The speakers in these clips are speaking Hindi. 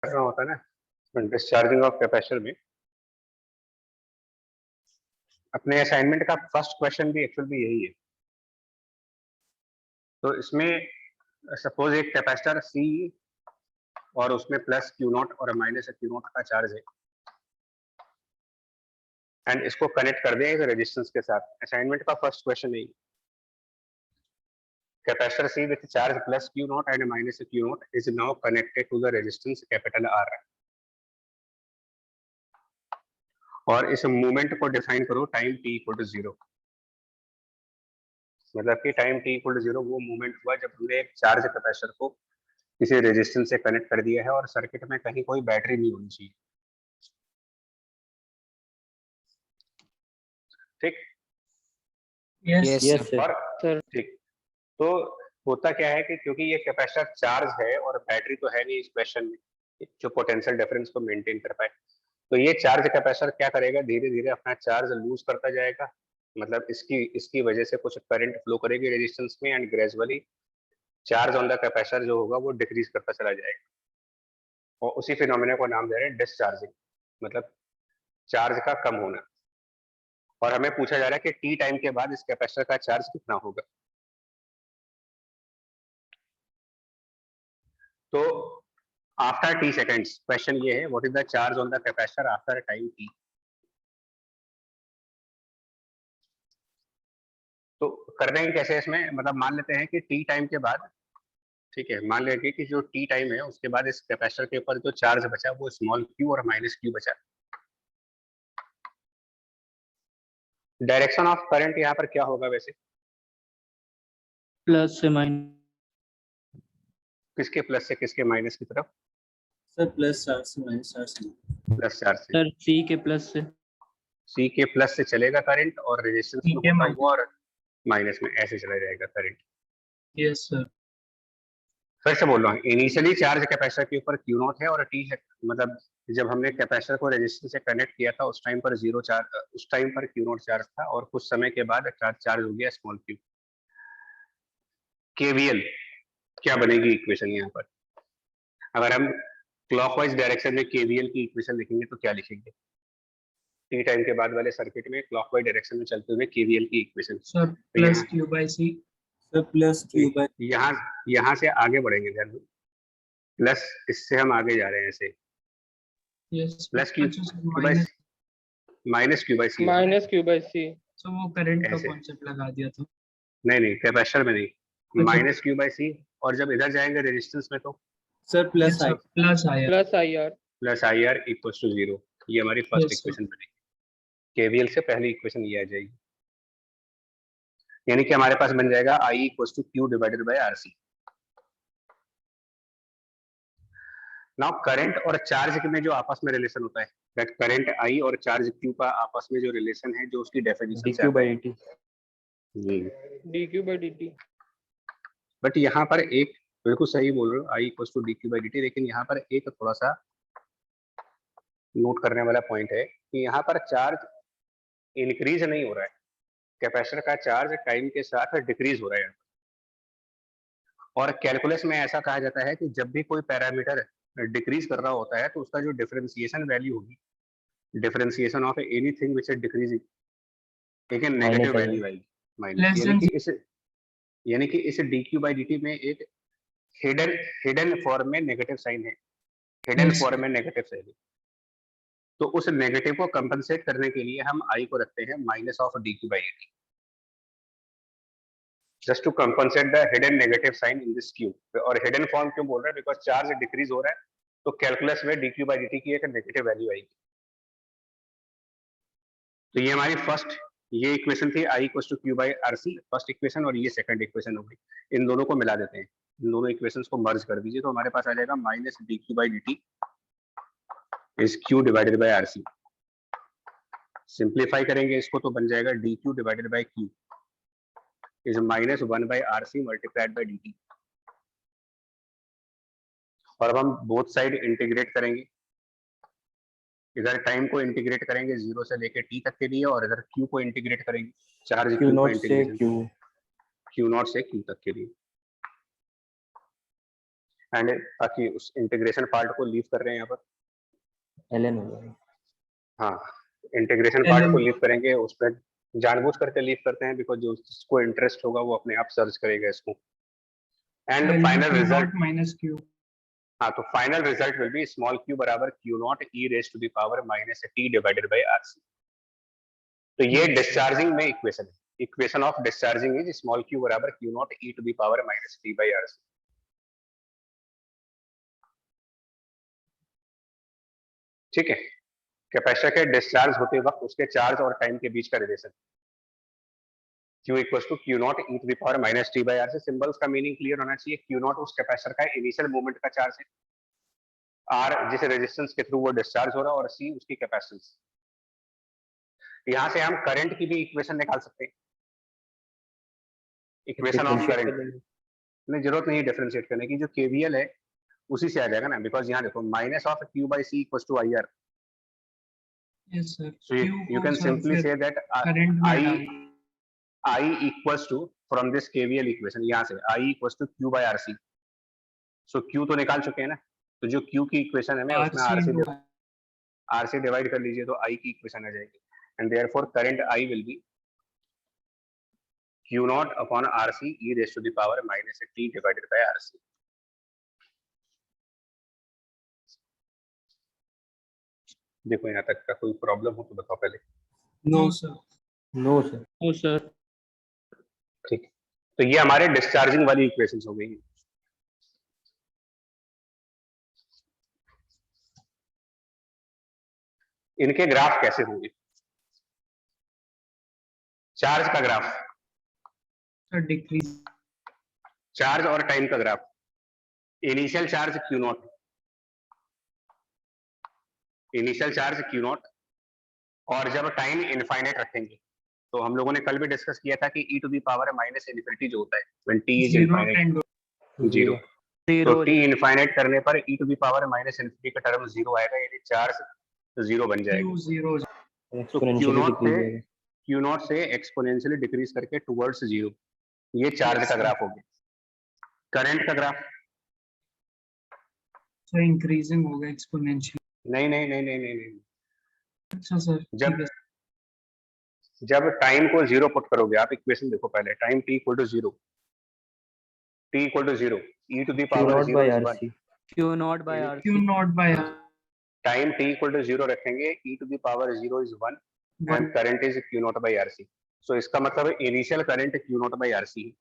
करना होता है ना डिस्चार्जिंग ऑफ कैपेसिटर में। अपने असाइनमेंट का फर्स्ट क्वेश्चन भी एक्चुअल में यही है। तो इसमें सपोज एक कैपेसिटर सी और उसमें प्लस क्यू नॉट और माइनस क्यू नॉट का चार्ज है एंड इसको कनेक्ट कर दें एक रेजिस्टेंस के साथ। असाइनमेंट का फर्स्ट क्वेश्चन यही, capacitor C with charge plus Q naught and minus Q naught is now connected to the resistance capital R, और इस मूवमेंट को डिफाइन करो टाइम t इक्वल टू 0। मतलब कि टाइम t इक्वल टू 0 वो मूवमेंट हुआ जब हमने एक चार्ज कैपेसिटर को किसी रेजिस्टेंस से कनेक्ट कर दिया है और सर्किट में कहीं कोई बैटरी नहीं होनी चाहिए। ठीक? यस और सर। ठीक, तो होता क्या है कि क्योंकि ये कैपेसिटर चार्ज है और बैटरी तो है नहीं इस क्वेश्चन में जो पोटेंशियल डिफरेंस को मेंटेन कर पाए, तो ये चार्ज कैपेसिटर क्या करेगा, धीरे धीरे अपना चार्ज लूज करता जाएगा। मतलब इसकी वजह से कुछ करंट फ्लो करेगी रेजिस्टेंस में and gradually charge on the capacitor जो होगा वो डिक्रीज करता चला जाएगा, और उसी फिनोमेना को नाम दे रहे हैं डिस्चार्जिंग, मतलब चार्ज का कम होना। और हमें पूछा जा रहा है कि टी टाइम के बाद इस कैपेसिटर का चार्ज कितना होगा। तो आफ्टर टी सेकेंड्स क्वेश्चन ये है, what is the charge on the capacitor after time t. तो कर देंगे कैसे इसमें, मतलब मान लेते हैं कि टी टाइम के बाद, ठीक है, मान लेंगे कि जो टी टाइम है उसके बाद इस कैपेसिटर के ऊपर जो चार्ज बचा वो स्मॉल क्यू और माइनस क्यू बचा। डायरेक्शन ऑफ करंट यहाँ पर क्या होगा वैसे, प्लस से माइनस। किसके प्लस से किसके माइनस की तरफ? सर प्लस चार्ज से माइनस चार्ज से। प्लस चार्ज से। सर सी के प्लस से। सी के प्लस से चलेगा करंट और रेजिस्टेंस में होता हुआ और माइनस में ऐसे चला जाएगा करंट। Yes sir. फिर से बोल रहा हूँ, इनिशियली चार्ज कैपेसिटर के ऊपर क्यू नॉट है और टी है, मतलब जब हमने कैपेसिटर को रेजिस्टेंस से कनेक्ट किया था उस टाइम पर जीरो चार्ज, उस टाइम पर क्यू नॉट चार्ज था, और कुछ समय के बाद चार्ज हो गया स्मॉल क्यू। केवीएल क्या बनेगी इक्वेशन यहाँ पर, अगर हम क्लॉकवाइज डायरेक्शन में केवीएल की इक्वेशन लिखेंगे तो क्या लिखेंगे? टी टाइम के बाद वाले सर्किट में क्लॉकवाइज डायरेक्शन में चलते हुए केवीएल की equation. Sir plus Q by C. Sir plus Q by, यहाँ से आगे बढ़ेंगे, ध्यान दो, प्लस इससे हम आगे जा रहे हैं ऐसे, yes plus Q by minus q by c, minus q by c. So वो करंट का ऐसे। कॉन्सेप्ट लगा दिया था। नहीं कैपेसिटर में नहीं, अच्छा। माइनस क्यू बाई सी, और जब इधर जाएंगे रेजिस्टेंस में तो sir plus I, plus I, plus I R. Plus I R equal to 0। ये हमारी फर्स्ट Yes, sir. इक्वेशन बनेगी। केवीएल से पहली इक्वेशन ये आ जाएगी, यानी कि हमारे पास बन जाएगा I equal to q divided by r c. Now current और चार्ज में जो आपस में रिलेशन होता है, दैट करंट आई और चार्ज क्यू का आपस में जो रिलेशन है, जो उसकी डेफिनेशन से आता है d Q by D t. But यहाँ पर एक, बिल्कुल सही बोल रहे हो, I equal to d Q by D t, लेकिन यहाँ पर एक थोड़ा सा नोट करने वाला पॉइंट है कि यहाँ पर चार्ज इंक्रीज नहीं हो रहा है, कैपेसिटर का चार्ज टाइम के साथ डिक्रीज हो रहा है। और कैलकुलस में ऐसा कहा जाता है कि जब भी कोई पैरामीटर डिक्रीज कर रहा होता है तो उसका जो डिफरेंशिएशन वैल्यू होगी, differentiation of anything which is decreasing, ठीक है, नेगेटिव वैल्यू आएगी, माइनस। यानी कि इस dq बाई dt में एक हिडन फॉर्म में नेगेटिव साइन है, हिडन फॉर्म में नेगेटिव साइन है। तो उस नेगेटिव को कंपनसेट करने के लिए हम i को रखते हैं minus of dq by dt, just to compensate the hidden negative sign in this q। और हिडन फॉर्म क्यों बोल रहे हैं, बिकॉज चार्ज डिक्रीज हो रहा है, तो कैलकुलस में dq बाई dt की एक नेगेटिव वैल्यू आएगी। तो ये हमारी फर्स्ट, ये इक्वेशन थी I equal to q by are c, first equation, और ये सेकंड इक्वेशन हो गई। इन दोनों को मिला देते हैं, इन दोनों इक्वेशंस को मर्ज कर दीजिए, तो हमारे पास आ जाएगा minus D Q by D T is Q divided by are C. Simplify करेंगे इसको तो बन जाएगा D Q divided by Q is minus 1 by are C multiplied by D T. और अब हम बोथ साइड इंटीग्रेट करेंगे, इधर टाइम को इंटीग्रेट करेंगे 0 से लेके t तक के लिए, और इधर q को इंटीग्रेट करेंगे, चार्ज q को इंटीग्रेशन q नॉट से q तक के लिए। एंड बाकी उस इंटीग्रेशन पार्ट को लीव कर रहे हैं यहाँ पर। ln हो जाएगा। हाँ इंटीग्रेशन पार्ट को LN लीव करेंगे, उस पर जानबूझ करके लीव करते हैं बिकॉज जो जिसको इंटरेस्ट होगा वो अपने आप सर्च करेगा इसको। And ln final Q result, naught minus Q. हाँ तो final result will be small q बराबर q naught e raise to the power minus t divided by rc। तो ये डिस्चार्जिंग में इक्वेशन है, equation of discharging is small q बराबर q naught e to the power minus t by rc। ठीक है, कैपेसिटर के डिस्चार्ज होते वक्त उसके चार्ज और टाइम के बीच का relation Q equals to Q naught e to the power minus t by r। से सिंबल्स का मीनिंग क्लियर होना चाहिए। Q नॉट उस कैपेसिटर का इनिशियल मूवमेंट का चार्ज है, R जिस रेजिस्टेंस के थ्रू वो डिस्चार्ज हो रहा है, और C उसकी कैपेसिटेंस। यहां से हम करंट की भी इक्वेशन निकाल सकते हैं, इक्वेशन ऑफ Differentiate करंट। कर लेंगे। नहीं जरूरत नहीं डिफरेंशिएट करने की, जो KVL है उसी से आ जाएगा ना, बिकॉज यहाँ देखो minus of Q by C equals to IR। Yes sir. So you Q can को simply फिर say that current में डाल। I equals to from this KVL equation, यहाँ से I equals to Q by RC। So Q तो निकाल चुके हैं ना, तो जो Q की इक्वेशन है उसमें RC डिवाइड कर लीजिए तो I की इक्वेशन आ जाएगी। And therefore current I will be Q naught upon RC e raise to the power minus t divided by RC। देखो यहाँ तक का कोई प्रॉब्लम हो तो बताओ पहले। No sir. No sir। ओ सर। ठीक, तो ये हमारे डिस्चार्जिंग वाली इक्वेशंस हो गई। इनके ग्राफ कैसे होंगे? चार्ज का ग्राफ, Sir decrease. चार्ज और टाइम का graph. Initial charge Q not, initial charge Q not, और जब टाइम इनफाइनाइट रखेंगे तो हम लोगों ने कल भी डिस्कस किया था कि e to the power minus infinity जो होता है when t is Zero infinite, tend to zero. तो जीरो t इनफाइनाइट करने पर e to the power minus infinity का टर्म जीरो आएगा, यानी चार्ज जीरो बन जाएगा। Q zero. तो Q नॉट से एक्सपोनेंशियली डिक्रीज करके टुवर्ड्स जीरो, ये चार्ज का ग्राफ हो गया। करंट का ग्राफ, So increasing होगा exponentially. नहीं नहीं नहीं नहीं नहीं नहीं, अच्छा sir. जब टाइम को जीरो पुट करोगे आप, इक्वेशन देखो पहले, time t equal to zero, t equal to zero, e to the power zero is 1। Q naught by R Q naught by R. Time t equal to zero रखेंगे, e to the power zero is 1 and current is Q naught by RC। So इसका मतलब initial current Q naught by RC है,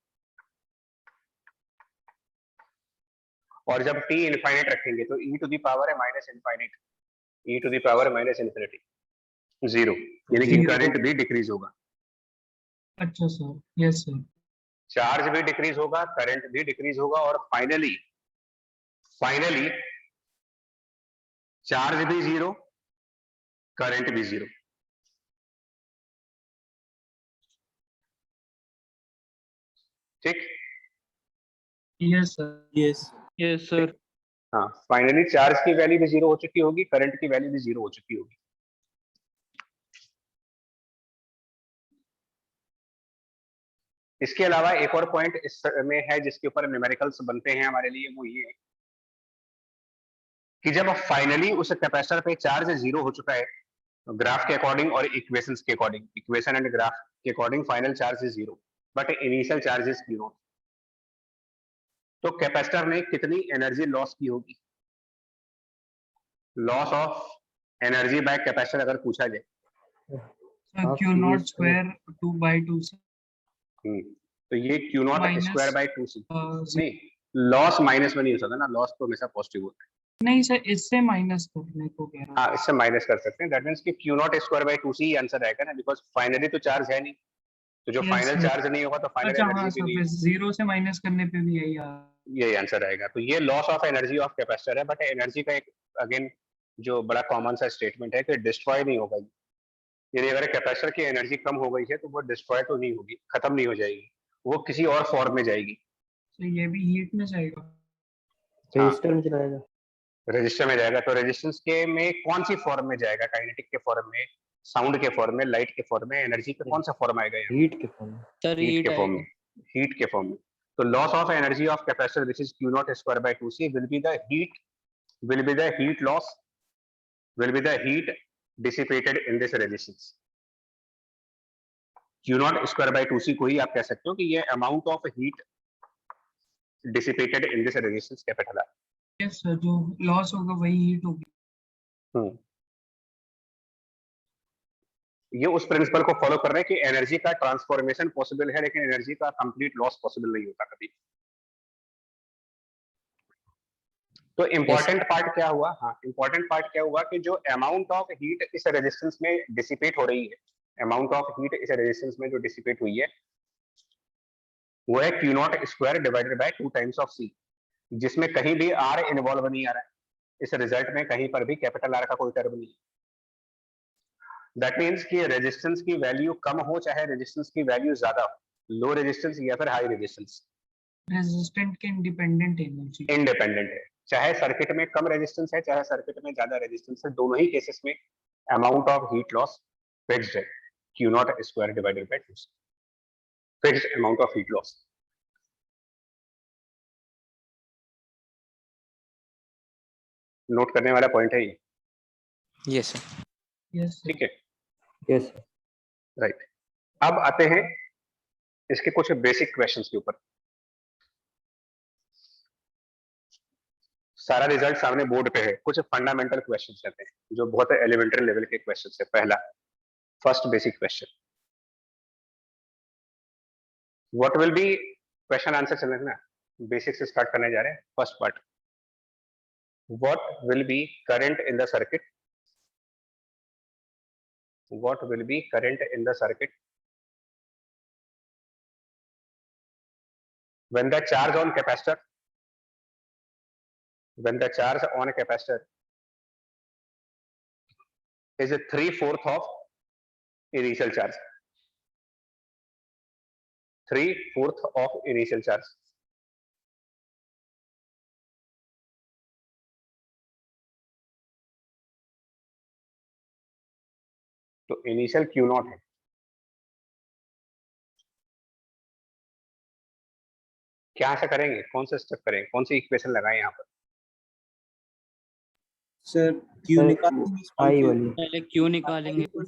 और जब t इनफाइनाइट रखेंगे तो e टू द पावर है minus infinite, e to the power minus infinity, zero, यानी कि Zero. करंट भी डिक्रीज होगा, अच्छा sir. Yes sir. चार्ज भी डिक्रीज होगा, करंट भी डिक्रीज होगा, और फाइनली चार्ज भी जीरो, करंट भी जीरो। ठीक, Yes sir. Yes। Yes sir. हाँ फाइनली चार्ज की वैल्यू भी जीरो हो चुकी होगी, करंट की वैल्यू भी जीरो हो चुकी होगी। इसके अलावा एक और पॉइंट इसमें है जिसके ऊपर न्यूमेरिकल्स बनते हैं हमारे लिए, वो ये है कि जब फाइनली उस कैपेसिटर पे चार्ज जीरो हो चुका है, ग्राफ के अकॉर्डिंग और इक्वेशंस के अकॉर्डिंग, इक्वेशन एंड ग्राफ के according final charge is zero but initial charge is zero, तो कैपेसिटर ने कितनी एनर्जी लॉस की होगी? Loss of energy by capacitor अगर पूछा जाए, So Q naught square 2 by 2C. तो ये Q not Minus, square by 2C। zero. नहीं, लॉस माइनस में नहीं हो सकता ना, लॉस तो हमेशा पॉजिटिव होता है। नहीं सर, इससे माइनस करने को कह रहा हूँ। हाँ, इससे माइनस कर सकते हैं, दैट मींस कि Q not square by 2C he answer आएगा ना, बिकॉज फाइनली तो चार्ज है नहीं, तो जो Yes, फाइनल sir. चार्ज नहीं होगा तो फाइनल अच्छा हाँ एनर्जी सर, भी फिर नहीं, जीरो से माइनस करने पे भी यही यही आंसर आएगा। तो ये loss of energy of capacitor है, बट एनर्जी का एक अगेन जो बड़ा कॉमन सा स्टेटमेंट है कि डिस्ट्रॉय नहीं होगा, यानी अगर कैपेसिटर की एनर्जी कम हो गई है तो वो डिस्ट्रॉय तो नहीं होगी, खत्म नहीं हो जाएगी, वो किसी और फॉर्म में जाएगी। तो ये भी हीट में जाएगा। रजिस्टर में चला जाएगा, रजिस्टर में जाएगा, तो रेजिस्टेंस के में कौन सी फॉर्म में जाएगा? काइनेटिक के फॉर्म में, साउंड के फॉर्म में, लाइट के फॉर्म में, एनर्जी का कौन सा फॉर्म आएगा? हीट के फॉर्म में। सर हीट हीट के फॉर्म आएगा। में, हीट के फॉर्म में। तो loss of energy of capacitor, which is Q naught square by 2c, will be the heat loss, will be the heat dissipated in this resistance. Q naught square by 2c को ही आप कह सकते हो कि ये amount of heat dissipated in this resistance capital R. Yes sir, जो लॉस होगा वही हीट होगी। ये उस प्रिंसिपल को फॉलो कर रहे हैं कि एनर्जी का ट्रांसफॉर्मेशन पॉसिबल है, लेकिन एनर्जी का कंप्लीट लॉस पॉसिबल नहीं होता कभी। तो इंपॉर्टेंट पार्ट क्या हुआ? हाँ, इंपॉर्टेंट पार्ट क्या हुआ कि जो अमाउंट ऑफ हीट इस रेजिस्टेंस में डिसिपेट हो रही है, अमाउंट ऑफ हीट इस रेजिस्टेंस में जो डिसिपेट हुई है वो है Q not square divided by 2 times of C, जिसमें कहीं भी R इन्वॉल्व नहीं आ रहा है। इस रिजल्ट में कहीं पर भी कैपिटल R का कोई टर्म नहीं है। दैट मीन्स कि रेजिस्टेंस की वैल्यू कम हो चाहे रेजिस्टेंस की वैल्यू ज्यादा हो, लो रेजिस्टेंस या फिर हाई रेजिस्टेंस, रेजिस्टेंट के इंडिपेंडेंट एनर्जी इंडिपेंडेंट है। चाहे सर्किट में कम रेजिस्टेंस है चाहे सर्किट में ज्यादा रेजिस्टेंस है, दोनों ही केसेस में amount of heat loss fixed है, Q not square divided by 2, fixed amount of heat loss. Note करने वाला पॉइंट है ये। Yes sir. यस ठीक है, यस सर। राइट। अब आते हैं इसके कुछ बेसिक क्वेश्चंस के ऊपर। सारा रिजल्ट सामने बोर्ड पे है, कुछ फंडामेंटल क्वेश्चंस रहते हैं जो बहुत एलिमेंट्री लेवल के क्वेश्चंस है। पहला, first basic question, what will be, question answer चलेंगे ना, बेसिक से स्टार्ट करने जा रहे हैं। First part, what will be current in the circuit, what will be current in the circuit when the charge on capacitor, when the charge on a capacitor is a 3/4 of initial charge, 3/4 of initial charge। तो इनिशियल Q नॉट है, क्या से करेंगे, कौन सा स्टेप करेंगे, कौन सी इक्वेशन लगाएं यहाँ पर? सर क्यू निकालेंगे, आई वाली पहले क्यों निकालेंगे? क्यू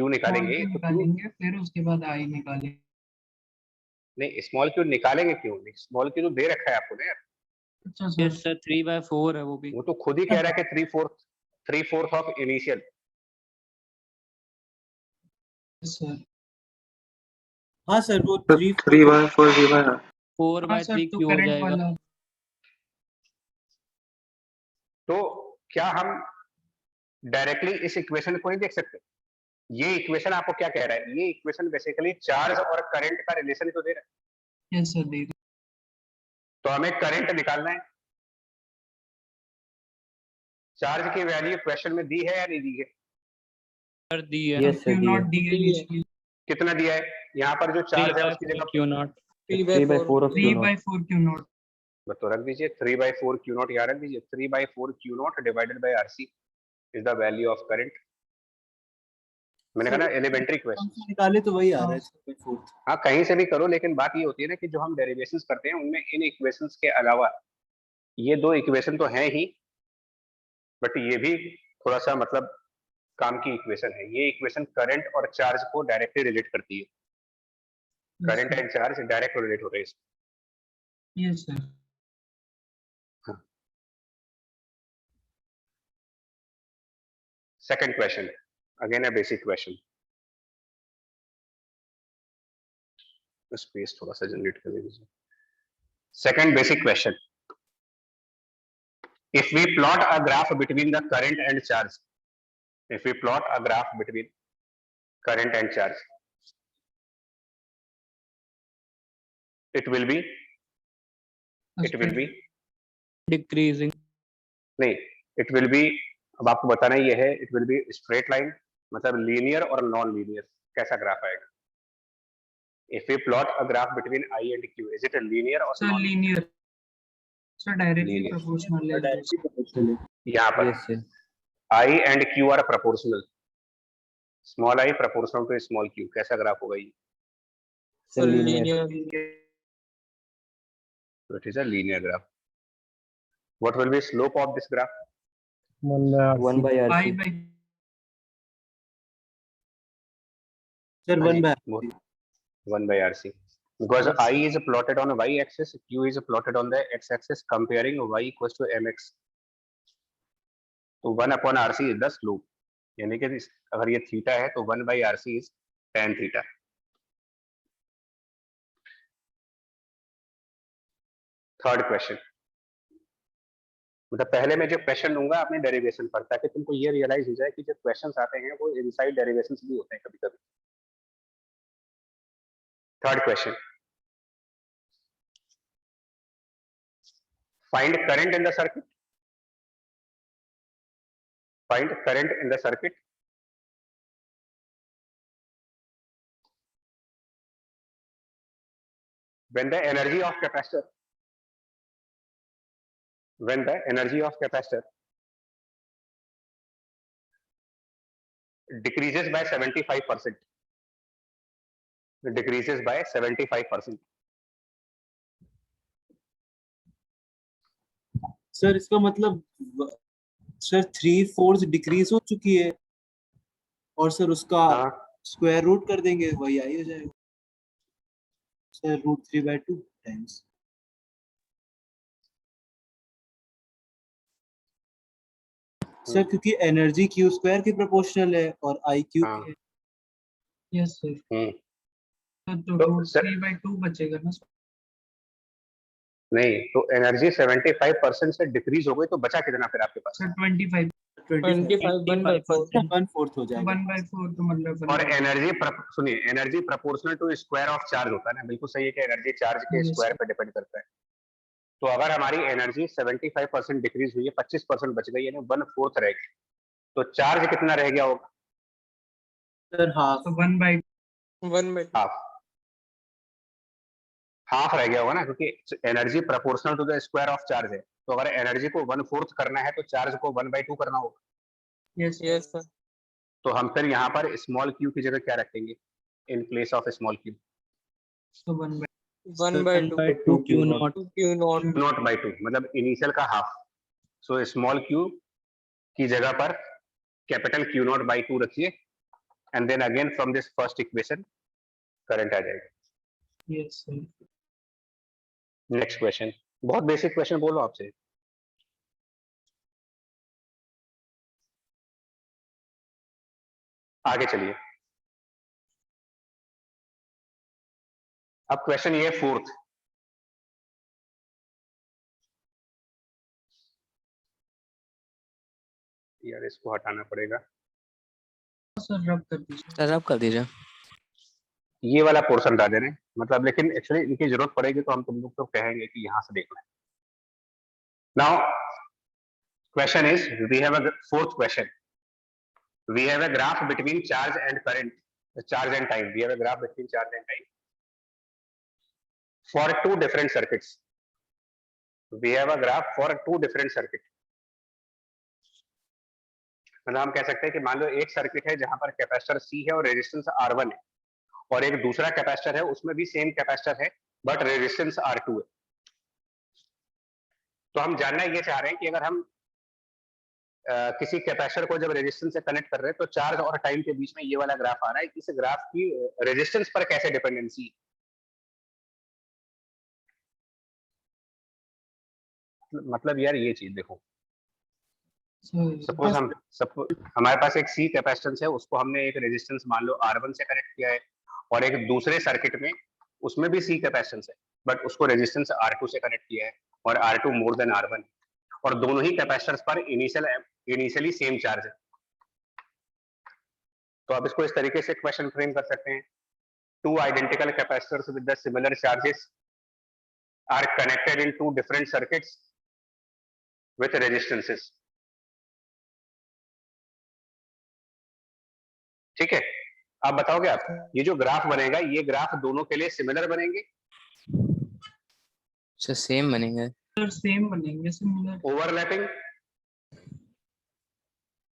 निकालेंगे तो निकालेंगे फिर उसके बाद आई निकालेंगे। नहीं, स्मॉल क्यू निकालेंगे क्यों? स्मॉल क्यू तो दे रखा है आपको ना यार। अच्छा सर, यस सर, 3/4 है वो भी। वो तो खुद ही कह रहा है कि 3/4 ऑफ इनिशियल। सर हाँ सर, वो 3/4 4/3 क्यों हो जाएगा? तो क्या हम डायरेक्टली इस इक्वेशन को नहीं देख सकते? ये इक्वेशन आपको क्या कह रहा है? ये इक्वेशन बेसिकली चार्ज और करंट का रिलेशन तो दे रहा है। यस सर, दे तो हमें करंट निकालना है। चार्ज की वैल्यू क्वेश्चन में दी है या नहीं दी है? कर दी है। Yes sir, Q not D है। कितना दिया है? यहाँ पर जो चार्ज है उसकी जगह क्यों not 3/4 of Q not. 3/4 Q not तो रख दीजिए 3/4 Q नॉट, यहाँ रख दीजिए 3/4 Q not divided by RC is the value of current. मैंने कहा ना एलिमेंट्री क्वेश्चन निकाले तो वही आ रहा है 3/4। हाँ, कहीं से भी करो, लेकिन बात ये होती है ना कि जो हम डेरिवेशंस करते हैं उनमें इन इक्वेशंस के अलावा ये दो इक्वेशन तो हैं ही, बट ये भी थोड़ा सा मतलब काम की इक्वेशन है। ये इक्वेशन करंट और चार्ज को डायरेक्टली रिलेट करती है। Current and charge direct relate हो रहे हैं। Yes sir. Second question, again a basic question. Space थोड़ा सा जनरेट कर दीजिए। Second basic question, if we plot a graph between the current and charge, if we plot a graph between current and charge, it will be decreasing. नहीं, it will be, अब आपको बताना ये है, it will be straight line, मतलब लीनियर और नॉन लीनियर। कैसा ग्राफ आएगा? if we plot a graph between I and Q, is it a linear or sir linear sir, directly Linear. Proportional है। यहाँ पर yes sir. I and Q are proportional, small I proportional to small Q, कैसा ग्राफ होगा ये? Sir, linear. So it is a linear graph. What will be slope of this graph? 1 by pi RC. by sir 1 by 1 by RC. Because Yes. I is plotted on y axis, q is plotted on the x axis, comparing y equals to mx. तो 1 upon RC is the slope. यानी कि अगर ये थीटा है तो 1 by RC is tan theta. Third question, मतलब पहले मैं जो क्वेश्चन दूंगा अपने डेरिवेशन पर, ताकि तुमको ये रियलाइज हो जाए कि जो क्वेश्चंस आते हैं वो इनसाइड डेरिवेशंस भी होते हैं कभी कभी. Third question, find current in the circuit. Find current in the circuit when the energy of capacitor decreases by 75%. Decreases by 75%. Sir इसका मतलब सर 3/4 डिक्रीज हो चुकी है और सर उसका हाँ, स्क्वायर रूट कर देंगे, वही आई हो जाएगा सर √3/2 टाइम्स. सर क्योंकि एनर्जी क्यू स्क्वायर के प्रोपोर्शनल है और आई क्यू हाँ. है. Yes sir. तो तो √3/2 बचेगा ना सर. नहीं, तो एनर्जी 75% से डिक्रीज हो गई तो बचा कितना फिर आपके पास? सर 25 1/4 हो जाएगा. 1/4 तो मतलब और एनर्जी सुनिए, energy proportional to square of charge होता है ना. बिल्कुल सही है कि एनर्जी चार्ज के स्क्वायर पे डिपेंड करता है. तो अगर हमारी एनर्जी 75% डिक्रीज हुई है, 25% बच गई, यानी 1/4 रह गई, तो चार्ज कितना रह गया होगा? Sir half. तो 1/2 हाफ रह गया होगा ना, क्योंकि energy proportional to the square of charge है. तो अगर एनर्जी को 1/4 करना है तो चार्ज को 1/2 करना होगा. Yes sir. तो हम फिर यहाँ पर स्मॉल क्यू की जगह क्या रखेंगे in place of small Q? तो 1/2 Q naught. नॉट बाई 2, मतलब इनिशियल का हाफ. सो स्मॉल क्यू की जगह पर कैपिटल Q नॉट बाई 2 रखिए, and then again from this first equation current आ जाएगा. Yes sir. नेक्स्ट क्वेश्चन, बहुत बेसिक क्वेश्चन बोलो आपसे. आगे चलिए. अब क्वेश्चन ये है फोर्थ. यार इसको हटाना पड़ेगा. सर रब कर दीजिए. सर आप कर दीजिए. ये वाला पोर्शन डाल दे रहे हैं, मतलब, लेकिन एक्चुअली इनकी जरूरत पड़ेगी तो हम तुम लोग को कहेंगे कि यहां से देखना है. Now question is, we have a fourth question. We have a graph between charge and current, charge and time. We have a graph between charge and time for two different circuits. We have a graph for two different circuit. मतलब हम कह सकते हैं कि मान लो एक सर्किट है जहां पर कैपेसिटर C है और रेजिस्टेंस R1 है, और एक दूसरा कैपेसिटर है उसमें भी सेम कैपेसिटर है बट रेजिस्टेंस R2 है. तो हम जानना ये चाह रहे हैं कि अगर हम किसी कैपेसिटर को जब रेजिस्टेंस से कनेक्ट कर रहे हैं तो चार्ज और टाइम के बीच में ये वाला ग्राफ आ रहा है, इस ग्राफ की रेजिस्टेंस पर कैसे डिपेंडेंसी. मतलब यार ये चीज देखो, सपोज हमारे पास एक C कैपेसिटेंस है, उसको हमने एक रेजिस्टेंस मान लो R1 से कनेक्ट किया है, और एक दूसरे सर्किट में उसमें भी C कैपेसिटेंस है बट उसको रेजिस्टेंस R2 से कनेक्ट किया है, और R2 मोर देन R1, और दोनों ही कैपेसिटर्स पर इनिशियली सेम चार्ज है. तो आप इसको इस तरीके से क्वेश्चन फ्रेम कर सकते हैं. Two identical capacitors with the similar charges are connected in two different circuits with resistances. ठीक है, आप बताओगे आप ये जो ग्राफ बनेगा, ये ग्राफ दोनों के लिए सिमिलर बनेंगे? सेम बनेंगे. सर सेम बनेंगे, similar. Overlapping?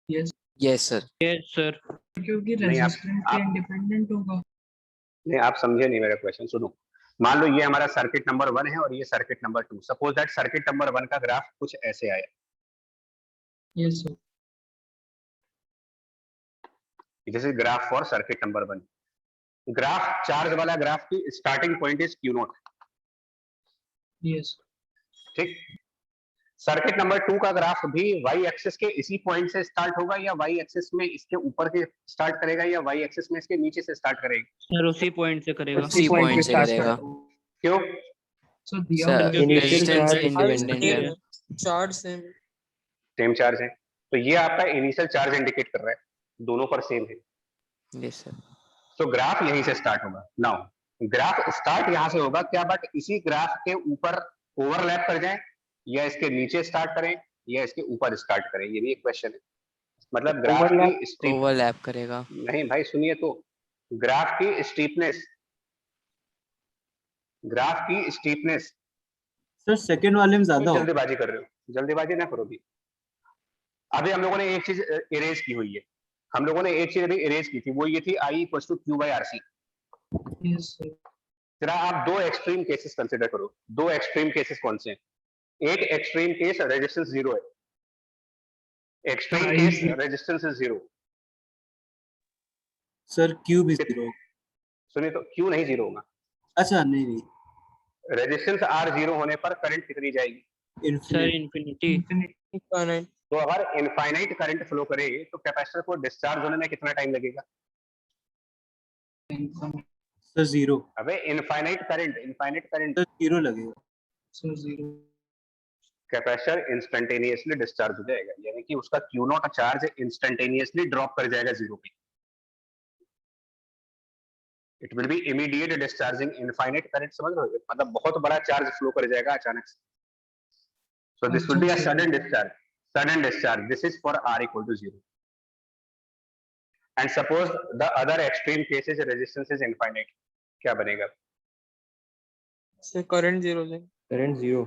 Yes. Yes sir. Yes sir. क्योंकि नहीं, आप- रेजिस्टेंस के इंडिपेंडेंट होगा। नहीं, आप समझे नहीं मेरा क्वेश्चन। सुनो, मान लो ये हमारा सर्किट नंबर 1 है और ये circuit number 2। Suppose that circuit number 1 का ग्राफ कुछ ऐसे आया। Yes sir. This is graph for circuit number 1। Graph charge वाला ग्राफ की starting point is Q0। Yes ठीक। सर्किट नंबर 2 का ग्राफ भी y एक्सिस के इसी पॉइंट से स्टार्ट होगा, या y एक्सिस में इसके ऊपर के स्टार्ट करेगा, या y एक्सिस में इसके नीचे से स्टार्ट करेगा? सर उसी पॉइंट से करेगा। उसी पॉइंट से करेगा। क्यों? सर दिया सर हुआ Initial रेजिस्टेंस charge इंडिपेंडेंट है। Charge same. सेम चार्ज है, तो ये आपका इनिशियल चार्ज इंडिकेट कर रहा है, दोनों पर सेम है। Yes sir. तो ग्राफ यहीं से स्टार्ट होगा। नाउ ग्राफ स्टार्ट यहां से होगा क्या, बट इसी ग्राफ के ऊपर ओवरलैप कर जाए, या इसके नीचे स्टार्ट करें, या इसके ऊपर स्टार्ट करें? ये भी एक क्वेश्चन है। मतलब ग्राफ की स्टीप, ओवरलैप करेगा। नहीं भाई सुनिए तो, ग्राफ की स्टीपनेस, ग्राफ की स्टीपनेस। सर सेकंड वाले में ज्यादा हो। जल्दीबाजी कर रहे हो, जल्दीबाजी ना करो भी। अभी हम लोगों ने एक चीज इरेज की हुई है, हम लोगों ने एक चीज अभी इरेज की थी, वो ये थी I = Q/RC। Yes sir. जरा आप दो एक्सट्रीम केसेस कंसिडर करो। दो एक्सट्रीम केसेस कौन से हैं? एक एक्सट्रीम केस रेजिस्टेंस 0 है, extreme case resistance is 0। Sir Q भी 0। सुनिए तो, क्यों नहीं 0 होगा? अच्छा नहीं, रेजिस्टेंस R 0 होने पर करंट कितनी जाएगी? Sir infinite. इन्फिनिटी। तो अगर इनफाइनाइट करंट फ्लो करे तो कैपेसिटर को डिस्चार्ज होने में कितना टाइम लगेगा? सर 0। अबे इनफाइनाइट करंट सर 0 लगेगा। सर 0। कैपेसिटर इंस्टेंटेनियसली डिस्चार्ज हो जाएगा, यानी कि उसका Q0 चार्ज इंस्टेंटेनियसली ड्रॉप कर जाएगा 0 पे। It will be immediate discharging. Infinite current समझ रहे हो, मतलब बहुत बड़ा चार्ज फ्लो कर जाएगा अचानक से। So this will be a sudden discharge. Sudden discharge. This is for R = 0. And suppose the other extreme case is resistance is infinite. क्या बनेगा? सर करंट 0 है। Current 0.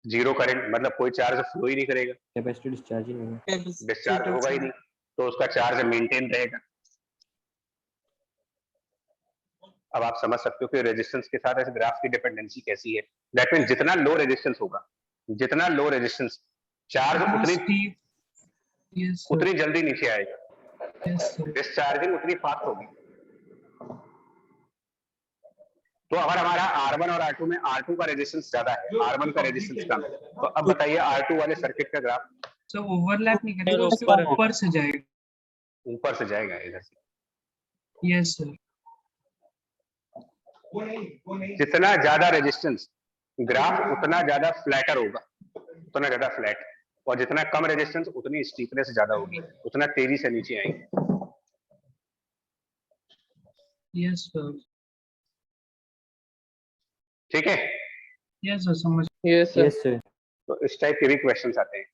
जीरो करंट मतलब कोई चार्ज फ्लो ही नहीं करेगा, Capacitor discharge ही नहीं होगा। डिस्चार्ज होगा ही नहीं, तो उसका चार्ज मेंटेन रहेगा। अब आप समझ सकते हो कि रेजिस्टेंस के साथ इस ग्राफ की डिपेंडेंसी कैसी है। दैट मीन जितना लो रेजिस्टेंस होगा, जितना लो रेजिस्टेंस, चार्ज उतनी जल्दी नीचे आएगा, डिस्चार्जिंग उतनी फास्ट होगी। तो अगर हमारा R1 और R2 में R2 का रेजिस्टेंस ज्यादा है, R1 का रेजिस्टेंस कम है, तो अब बताइए R2 वाले सर्किट का ग्राफ सर ओवरलैप नहीं करेगा, ऊपर से जाएगा। ऊपर से जाएगा इधर से। Yes sir. जितना ज्यादा रेजिस्टेंस, ग्राफ उतना ज्यादा फ्लैटर होगा, उतना ज्यादा फ्लैट, और जितना कम रेजिस्टेंस उतनी स्टीपनेस ज्यादा होगी, उतना तेजी से नीचे आएंगे। Yes sir. ठीक है? यस सर समझ। Yes sir. तो इस टाइप के भी क्वेश्चंस आते हैं।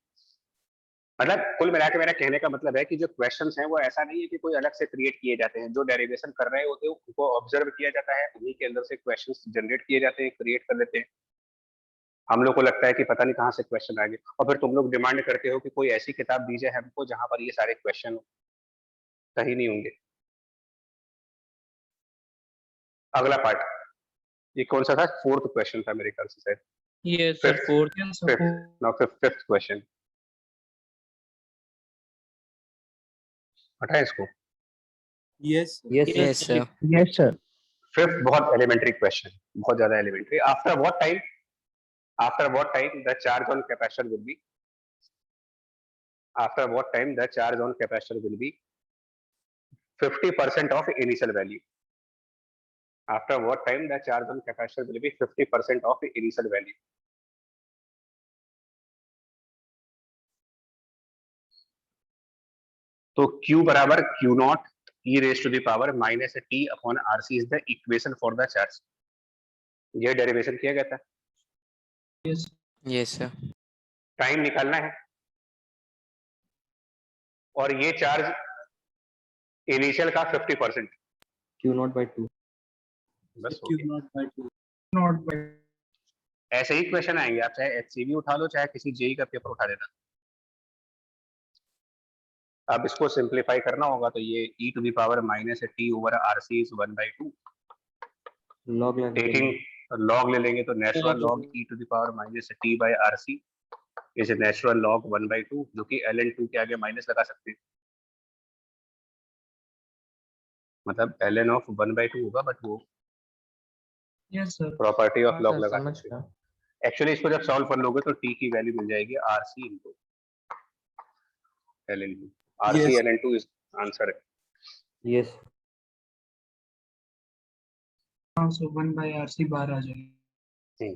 मतलब कुल मिला के मेरा कहने का मतलब है कि जो क्वेश्चंस हैं वो ऐसा नहीं है कि कोई अलग से क्रिएट किए जाते हैं। जो डेरिवेशन कर रहे होते हैं उनको ऑब्जर्व किया जाता है, उन्हीं के अंदर से क्वेश्चंस जनरेट किए जाते हैं, क्रिएट कर लेते हैं। हम लोग को लगता है कि पता नहीं कहाँ से क्वेश्चन आ गए, और फिर तुम लोग डिमांड करते हो कि कोई ऐसी किताब दीजिए हमको जहां पर ये सारे क्वेश्चन कहीं नहीं होंगे। अगला पार्ट, ये कौन सा था? 4th क्वेश्चन था मेरे ख्याल से शायद। Yes sir fourth. Now 5th question. हटा इसको। Yes yes sir. Yes sir. 5th बहुत एलिमेंट्री क्वेश्चन, बहुत ज्यादा elementary. After what time the charge on capacitor will be, after what time the charge on capacitor will be 50% of initial value. After what time the charge on capacitor will be 50% of initial value. तो Q बराबर Q0 e raised to the power minus t upon RC is the equation for the charge. ये डेरिवेशन किया गया था। Yes sir. टाइम निकालना है, और ये चार्ज इनिशियल का 50%। Q0/2. बस हो गया। Q0 by 2. Not bye. ऐसे ही क्वेश्चन आएंगे, आप चाहे HCV उठा लो, चाहे किसी जेई का पेपर उठा लेना। अब इसको सिंप्लीफाई करना होगा तो ये e to the power minus t over RC is 1/2। log length taking log ले लेंगे तो natural log e to the power minus t by RC is natural log 1/2, जो कि ln2 के आगे माइनस लगा सकते हैं, मतलब ln ऑफ 1/2 होगा, बट वो यस सर। प्रॉपर्टी ऑफ हाँ लॉग सर, लगा समझ सकते गया। हैं। एक्चुअली इसको जब सॉल्व कर लोगे तो t की वैल्यू मिल जाएगी RC into ln2। RC Yes. ln2 is answer है। Yes. हाँ, सो 1/RC बाहर आ जाएगा।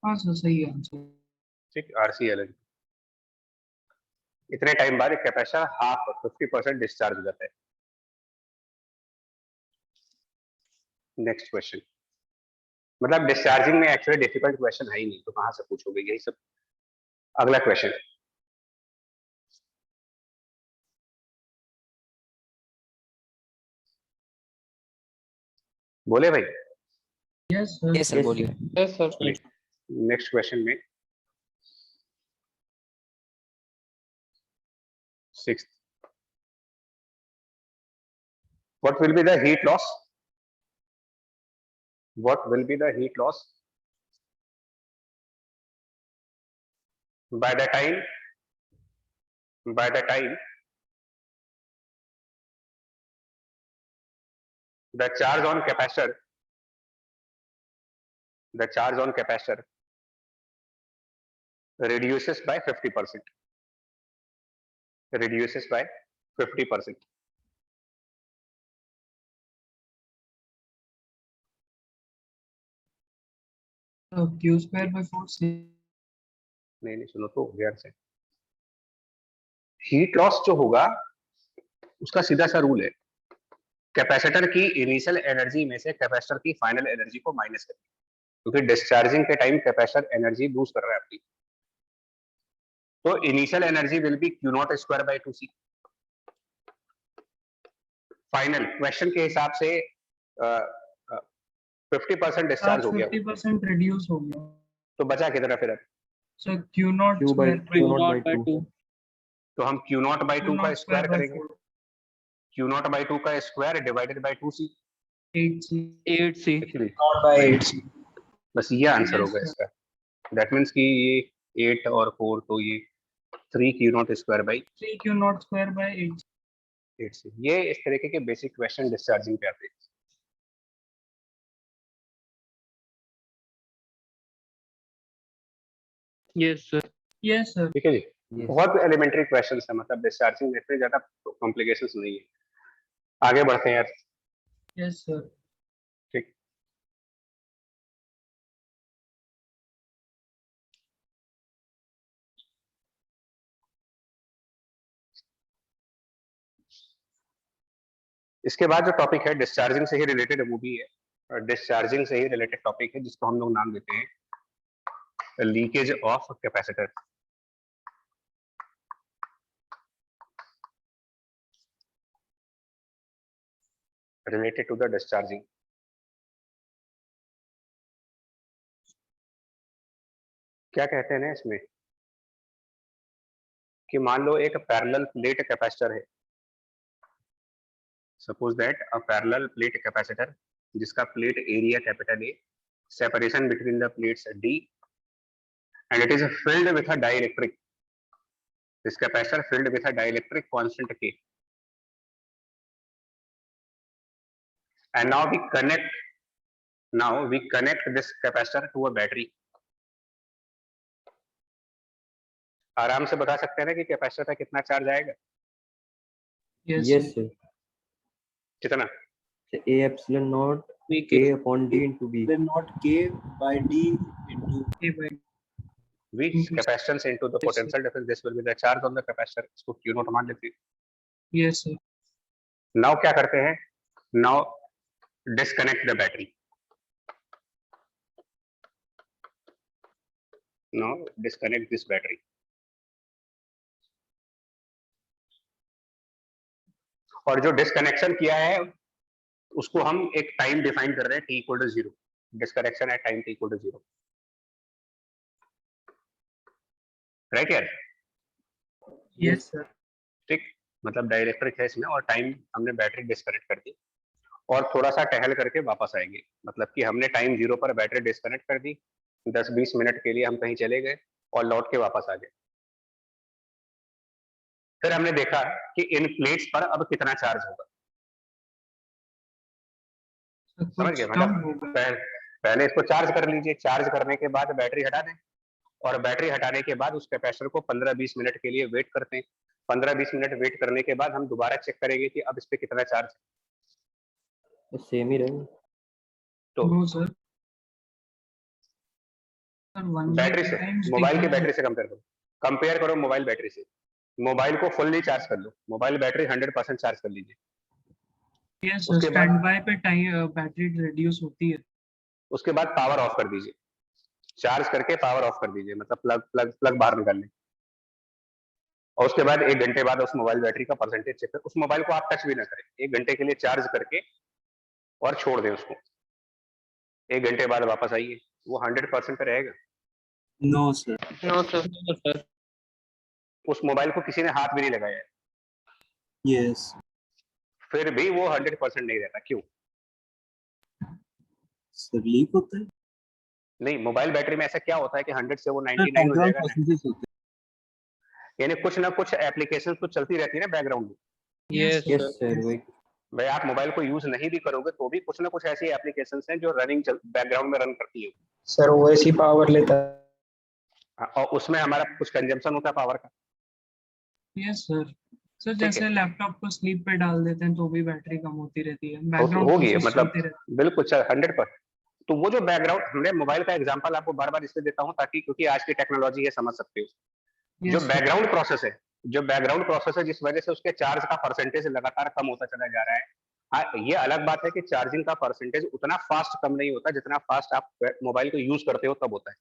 हाँ सर, सही आंसर। ठीक, RC ln2। इतने टाइम बाद कैपेसिटर हाफ 50% डिस्चार्ज हो जाता है। नेक्स्ट क्वेश्चन, मतलब डिस्चार्जिंग में एक्चुअली डिफिकल्ट क्वेश्चन है ही नहीं, तो कहां से पूछोगे, यही सब। अगला क्वेश्चन, बोले भाई। Yes sir. यस सर, बोलिए। Yes sir. नेक्स्ट क्वेश्चन में 6th, what will be the heat loss? What will be the heat loss by the time the charge on capacitor reduces by 50%, Q²/4 से नहीं सुनो तो ध्यान से। हीट लॉस जो होगा उसका सीधा सा रूल है, कैपेसिटर की इनिशियल एनर्जी में से कैपेसिटर की फाइनल एनर्जी को माइनस करना, क्योंकि डिस्चार्जिंग के टाइम कैपेसिटर एनर्जी लूज कर रहा है आपकी, तो initial energy will be Q0²/2C। Final question के हिसाब से 50% डिस्चार्ज हो गया, 50% रिड्यूस हो गया। तो बचा कितना फिर? Sir Q0 Q by square 2. तो हम Q0/2 का स्क्वायर करेंगे, Q0² Q0/2 का square divided by 2C। 8C 8C। not by 8C। बस ये आंसर होगा इसका। दैट मीन्स कि ये 8 और 4, तो ये 3Q0² 3Q0² 8C। ये इस तरीके के बेसिक क्वेश्चन डिस्चार्जिंग पे आते हैं। Yes sir. Yes sir. ठीक है जी, Yes. बहुत एलिमेंट्री क्वेश्चन है, मतलब डिस्चार्जिंग में इतने ज्यादा कॉम्प्लिकेशंस नहीं है। आगे बढ़ते हैं यार। Yes sir. ठीक, इसके बाद जो टॉपिक है डिस्चार्जिंग से ही रिलेटेड, वो भी है डिस्चार्जिंग से ही रिलेटेड टॉपिक है, जिसको हम लोग नाम देते हैं leakage of capacitor. Related to the discharging. क्या कहते हैं ना इसमें कि मान लो एक पैरेलल प्लेट कैपेसिटर है, suppose that a parallel plate capacitor जिसका plate area capital A, separation between the plates D, and it is filled with a dielectric. This capacitor filled with a dielectric constant K. And now we connect this capacitor to a battery. आराम से बता सकते हैं ना कि कैपेसिटर का कितना चार्ज आएगा? Yes, sir. कितना? So A epsilon naught K upon D into B. Then not K by D into A by Which capacitance into the potential difference, this will be the charge on the capacitor. इसको Q नॉट मान लेते हैं। yes sir। Now क्या करते हैं? Now disconnect the battery. Now disconnect this battery. और जो डिस्कनेक्शन किया है उसको हम एक टाइम डिफाइन कर रहे हैं t=0। Disconnection at time t=0। Right यार? Yes sir. ठीक, मतलब डाइलेक्ट्रिक है इसमें, और टाइम हमने बैटरी डिस्कनेक्ट कर दी और थोड़ा सा टहल करके वापस आएंगे, मतलब कि हमने टाइम 0 पर बैटरी डिस्कनेक्ट कर दी, 10-20 मिनट के लिए हम कहीं चले गए और लौट के वापस आ गए। फिर हमने देखा कि इन प्लेट्स पर अब कितना चार्ज होगा। सर समझ कुछ गए? कम मतलब होगा। पहले इसको चार्ज कर लीजिए, चार्ज करने के बाद बैटरी हटा दें, और बैटरी हटाने के बाद उस कैपेसिटर को 15-20 मिनट के लिए वेट करते हैं। 15-20 मिनट वेट करने के बाद हम दोबारा चेक करेंगे कि अब इस पे कितना चार्ज है। सेम ही रहेगा। तो no sir. Sir 1 by battery 2 से, times मोबाइल की decrease बैटरी से कंपेयर करो मोबाइल बैटरी से। मोबाइल को फुल्ली चार्ज कर लो, मोबाइल बैटरी 100% चार्ज कर लीजिए। यस उसके बाद स्टैंड बाय पे टाइम बैटरी रिड्यूस होती है। उसके बाद पावर ऑफ कर दीजिए, चार्ज करके पावर ऑफ कर दीजिए, मतलब प्लग बाहर निकाल लें। और उसके बाद 1 घंटे बाद उस मोबाइल बैटरी का परसेंटेज चेक करें। उस मोबाइल को आप टच भी ना करें, 1 घंटे के लिए चार्ज करके और छोड़ दें उसको। 1 घंटे बाद वापस आइए, वो 100% पे रहेगा। No sir. No sir. उस मोबाइल को किसी ने हाथ भी नहीं लगाया है, यस फिर भी वो 100% नहीं रहता। क्यों? सर, लीक होता है। नहीं, मोबाइल बैटरी में ऐसा क्या होता है कि 100 से वो सर 99 हो बैकग्राउंड जाएगा? प्रोसेसेस होते यानी कुछ ना कुछ एप्लीकेशन तो चलती रहती है ना बैकग्राउंड में। Yes yes sir. सर, वही। भाई आप मोबाइल को यूज नहीं भी करोगे तो भी कुछ ना कुछ ऐसी एप्लीकेशन हैं जो बैकग्राउंड में रन करती है। सर वो ऐसी पावर लेता है। और उसमें हमारा कुछ कंजम्पशन होता है पावर का। Yes sir. सर ठीक जैसे है, लैपटॉप को स्लीप पे डाल देते हैं तो भी बैटरी कम होती रहती है, तो बैकग्राउंड होगी प्रोसेस मतलब चलती रहती बिल्कुल 100%। तो वो जो बैकग्राउंड, हमने मोबाइल का एग्जांपल आपको बार बार इसलिए देता हूं ताकि, क्योंकि आज की टेक्नोलॉजी है, समझ सकते हो। है। जो यस सर। बैकग्राउंड प्रोसेस है, जो बैकग्राउंड प्रोसेस है जिस वजह से उसके चार्ज का परसेंटेज लगातार कम होता चला जा रहा है। हाँ, ये अलग बात है कि चार्जिंग का परसेंटेज उतना फास्ट कम नहीं होता जितना फास्ट आप मोबाइल को यूज करते हो तब होता है।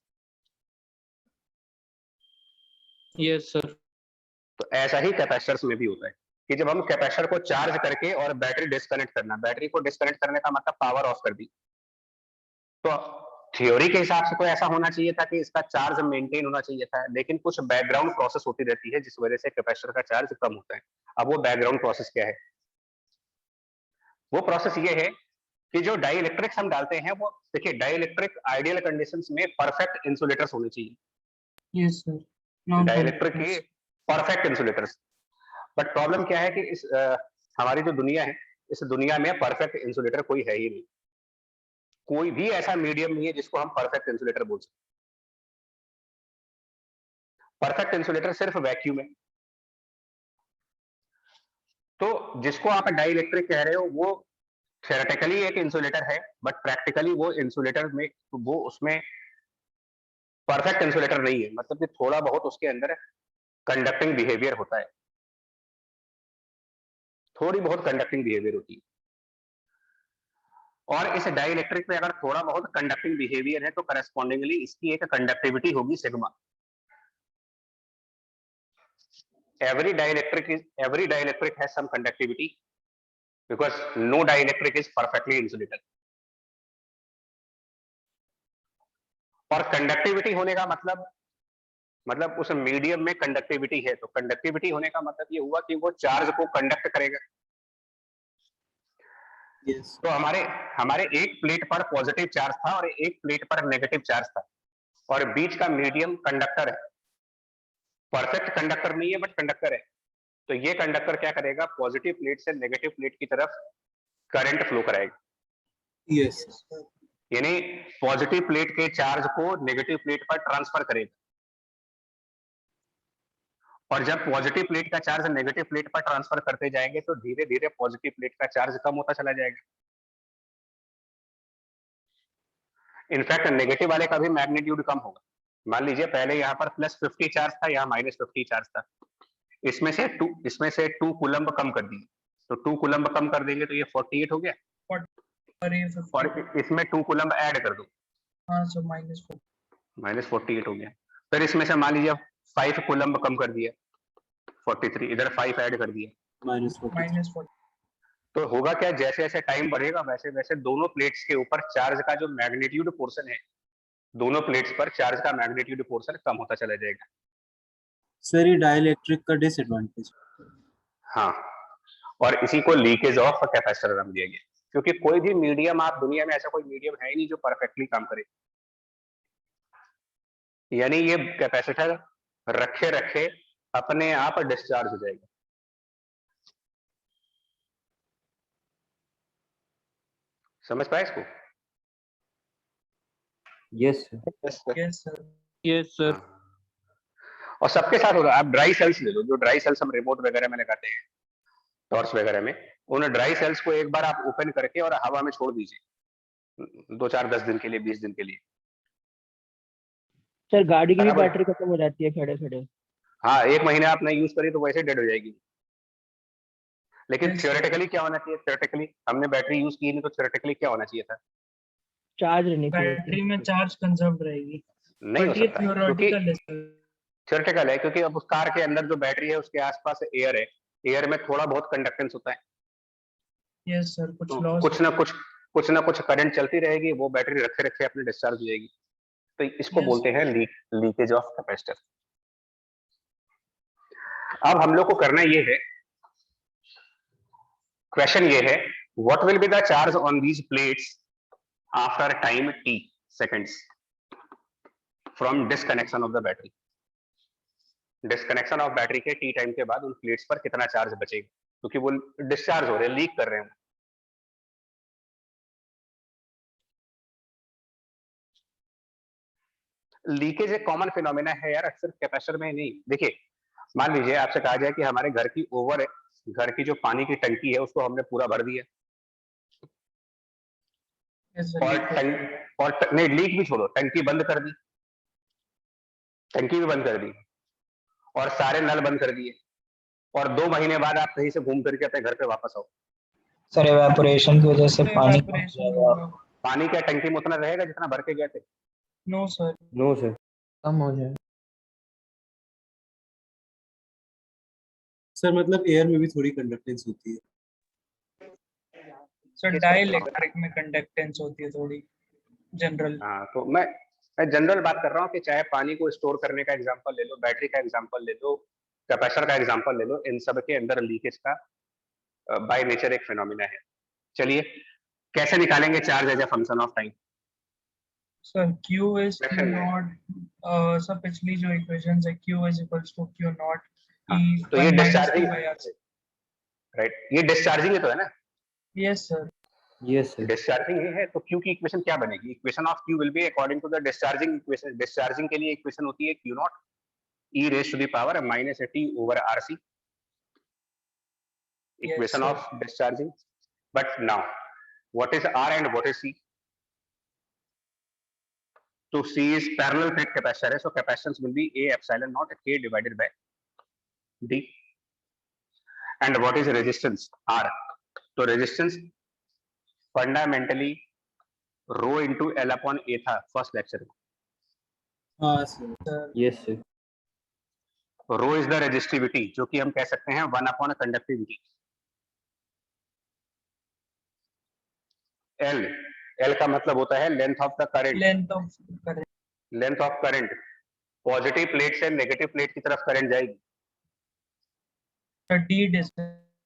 Yes sir. तो ऐसा ही कैपेसिटर्स में भी होता है कि जब हम कैपेसिटर को चार्ज करके और बैटरी डिस्कनेक्ट करना, बैटरी को डिस्कनेक्ट करने का मतलब पावर ऑफ कर दी, तो थ्योरी के हिसाब से तो ऐसा होना चाहिए था कि इसका चार्ज मेंटेन होना चाहिए था, लेकिन कुछ बैकग्राउंड प्रोसेस होती रहती है जिस वजह से कैपेसिटर का चार्ज कम होता है। अब वो बैकग्राउंड प्रोसेस क्या है? वो प्रोसेस ये है कि जो डाई इलेक्ट्रिक्स हम डालते हैं, वो देखिए डाई इलेक्ट्रिक आइडियल कंडीशंस में परफेक्ट इंसुलेटर्स होने चाहिए। Yes sir. Non dielectric के conductors. Perfect insulators. But problem क्या है कि हमारी जो दुनिया है, इस दुनिया में परफेक्ट इंसुलेटर कोई है ही नहीं। कोई भी ऐसा मीडियम नहीं है जिसको हम परफेक्ट इंसुलेटर बोल सकते। परफेक्ट इंसुलेटर सिर्फ वैक्यूम है। तो जिसको आप डाई इलेक्ट्रिक कह रहे हो वो थ्योरेटिकली एक इंसुलेटर है, बट प्रैक्टिकली वो इंसुलेटर में, वो उसमें परफेक्ट इंसुलेटर नहीं है। मतलब कि थोड़ा बहुत उसके अंदर कंडक्टिंग बिहेवियर होता है, थोड़ी बहुत कंडक्टिंग बिहेवियर होती है। और इस डाई इलेक्ट्रिक में अगर थोड़ा बहुत कंडक्टिंग बिहेवियर है तो करस्पॉन्डिंगली इसकी एक कंडक्टिविटी होगी sigma. every dielectric has some conductivity because no dielectric is perfectly insulated। और कंडक्टिविटी होने का मतलब उस मीडियम में कंडक्टिविटी है, तो कंडक्टिविटी होने का मतलब ये हुआ कि वो चार्ज को कंडक्ट करेगा। यस तो हमारे एक प्लेट पर पॉजिटिव चार्ज था और एक प्लेट पर नेगेटिव चार्ज था, और बीच का मीडियम कंडक्टर है। परफेक्ट कंडक्टर नहीं है बट कंडक्टर है। तो ये कंडक्टर क्या करेगा? पॉजिटिव प्लेट से नेगेटिव प्लेट की तरफ करंट फ्लो कराएगा। यस यानी पॉजिटिव प्लेट के चार्ज को नेगेटिव प्लेट पर ट्रांसफर करेगा, और जब पॉजिटिव प्लेट का चार्ज नेगेटिव प्लेट पर ट्रांसफर करते जाएंगे तो धीरे धीरे पॉजिटिव प्लेट का चार्ज कम होता चला जाएगा। इनफैक्ट नेगेटिव वाले का भी मैग्नीट्यूड कम होगा। मान लीजिए पहले यहाँ पर +50 चार्ज था, यहाँ -50 चार्ज था। इसमें से 2 कूलम्ब कम कर दिए, तो 2 कूलम्ब कम कर देंगे तो ये 48 हो गया, और ये 50। और इसमें 2 कूलम्ब ऐड कर दो, हाँ सर -4। -48 हो गया। फिर इसमें से मान लीजिए 5 कूलम्ब कम कर दिया, 43, इधर 5 ऐड कर दिया, -4। तो होगा क्या? जैसे जैसे टाइम बढ़ेगा वैसे वैसे दोनों प्लेट्स के ऊपर चार्ज का जो मैग्नीट्यूड पोर्शन है, दोनों प्लेट्स पर चार्ज का मैग्नीट्यूड पोर्शन कम होता चला जाएगा। सर ये डाइलेक्ट्रिक का डिसएडवांटेज। हाँ, और इसी को लीकेज ऑफ कैपेसिटर नाम दिया गया, क्योंकि कोई भी मीडियम, आप दुनिया में ऐसा कोई मीडियम है ही नहीं जो परफेक्टली काम करे। यानी ये कैपेसिटर रखे रखे अपने आप डिस्चार्ज हो जाएगा। समझ पाए इसको? Yes, sir. Yes sir. Yes, sir. हाँ। और सबके साथ होगा। आप ड्राई सेल्स ले लो, जो ड्राई सेल्स हम रिमोट वगैरह में लगाते हैं, टॉर्च वगैरह में, उन ड्राई सेल्स को एक बार आप ओपन करके और हवा में छोड़ दीजिए 2-4 10 दिन के लिए, 20 दिन के लिए। सर गाड़ी की भी खराब हो- बैटरी खत्म हो जाती है खड़े खड़े। हाँ, 1 महीने आप नहीं यूज करी तो वैसे डेड हो जाएगी। लेकिन Yes, sir. थियोरेटिकली क्या होना चाहिए? थियोरेटिकली हमने बैटरी यूज की नहीं, तो थियोरेटिकली क्या होना चाहिए था? चार्ज रहनी चाहिए। बैटरी में चार्ज कंजर्व रहेगी। नहीं हो बट ये सकता, क्योंकि थियोरेटिकल है सर। थियोरेटिकल है, क्योंकि अब उस कार के अंदर जो बैटरी है उसके आसपास एयर है, एयर में थोड़ा बहुत कंडक्टेंस होता है, यस सर, कुछ तो लॉस कुछ ना कुछ करंट चलती रहेगी, वो बैटरी रखे रखे अपने डिस्चार्ज हो जाएगी। तो इसको Yes. बोलते हैं लीकेज ऑफ कैपेसिटर। अब हम लोग को करना ये है, क्वेश्चन ये है, what will be the charge on these plates after time t seconds from disconnection of the battery. Disconnection of battery के t टाइम के बाद उन प्लेट्स पर कितना चार्ज बचेगा, क्योंकि वो डिस्चार्ज हो रहे हैं, लीक कर रहे हैं। लीकेज एक कॉमन फिनोमेना है यार, अक्सर कैपेसिटर में नहीं। देखिए, मान लीजिए आपसे कहा जाए कि हमारे घर की घर की जो पानी की टंकी है उसको हमने पूरा भर दिया, नहीं, लीक भी छोड़ो, टंकी बंद कर दी, टंकी भी बंद कर दी और सारे नल बंद कर दिए, और 2 महीने बाद आप कहीं से घूम करके अपने घर पे वापस आओ, सर एवापोरेशन की वजह से पानी कम हो जाएगा। पानी क्या टंकी में उतना रहेगा जितना भर के गए थे? No sir, No, sir. कम हो जाएगा। सर मतलब एयर में भी थोड़ी कंडक्टेंस होती है। सर डाइलेक्ट्रिक में कंडक्टेंस होती है थोड़ी, जनरल। हाँ, तो मैं जनरल बात कर रहा हूँ कि चाहे पानी को स्टोर करने का एग्जांपल ले लो, बैटरी का एग्जांपल ले लो, कैपेसिटर का एग्जांपल ले लो, इन सब के अंदर लीकेज का बाय नेचर एक फिनोमिना है। चलिए, कैसे निकालेंगे charge as a function of time? Sir Q is Q Question है। नॉट, सर पिछली जो इक्वेशंस है Q is equals to Q naught हाँ, E तो ये 1 minus discharging, 2 by RC। Right, ये डिस्चार्जिंग ही तो है ना? Yes sir. Yes, sir. Discharging ही है, तो Q की इक्वेशन क्या बनेगी? Equation of Q will be according to the discharging equation. Discharging के लिए इक्वेशन होती है Q naught e raised to the power minus t over RC, equation sir. of discharging. But now, what is R and what is C? So C is parallel plate capacitor, so capacitance will be A epsilon naught K divided by D. And what is resistance? R. So resistance fundamentally rho into L upon A था first lecture में. हाँ sir. Yes, sir. Rho is the resistivity, जो कि हम कह सकते हैं 1 upon conductivity. L का मतलब होता है length of the current, length of current. Positive plate से नेगेटिव प्लेट की तरफ करंट जाएगी,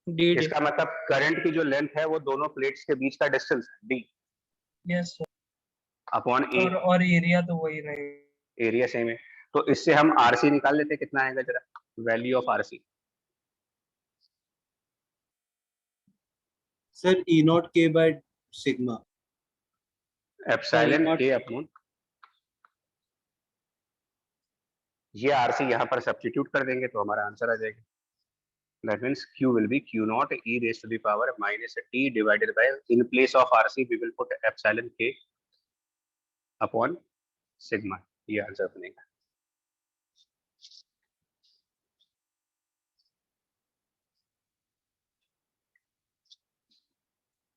D इसका मतलब करंट की जो लेंथ है वो दोनों प्लेट्स के बीच का distance D yes sir, upon A, और एरिया तो वही रहेगा। एरिया सेम है। तो इससे हम RC निकाल लेते, कितना आएगा जरा, value of RC। Sir E not K by sigma. Epsilon not- K upon, ये RC यहाँ पर सब्स्टिट्यूट कर देंगे तो हमारा आंसर आ जाएगा। That means Q will be Q naught e raised to the power minus t divided by, in place of RC we will put epsilon K upon sigma, ये आंसर बनेगा।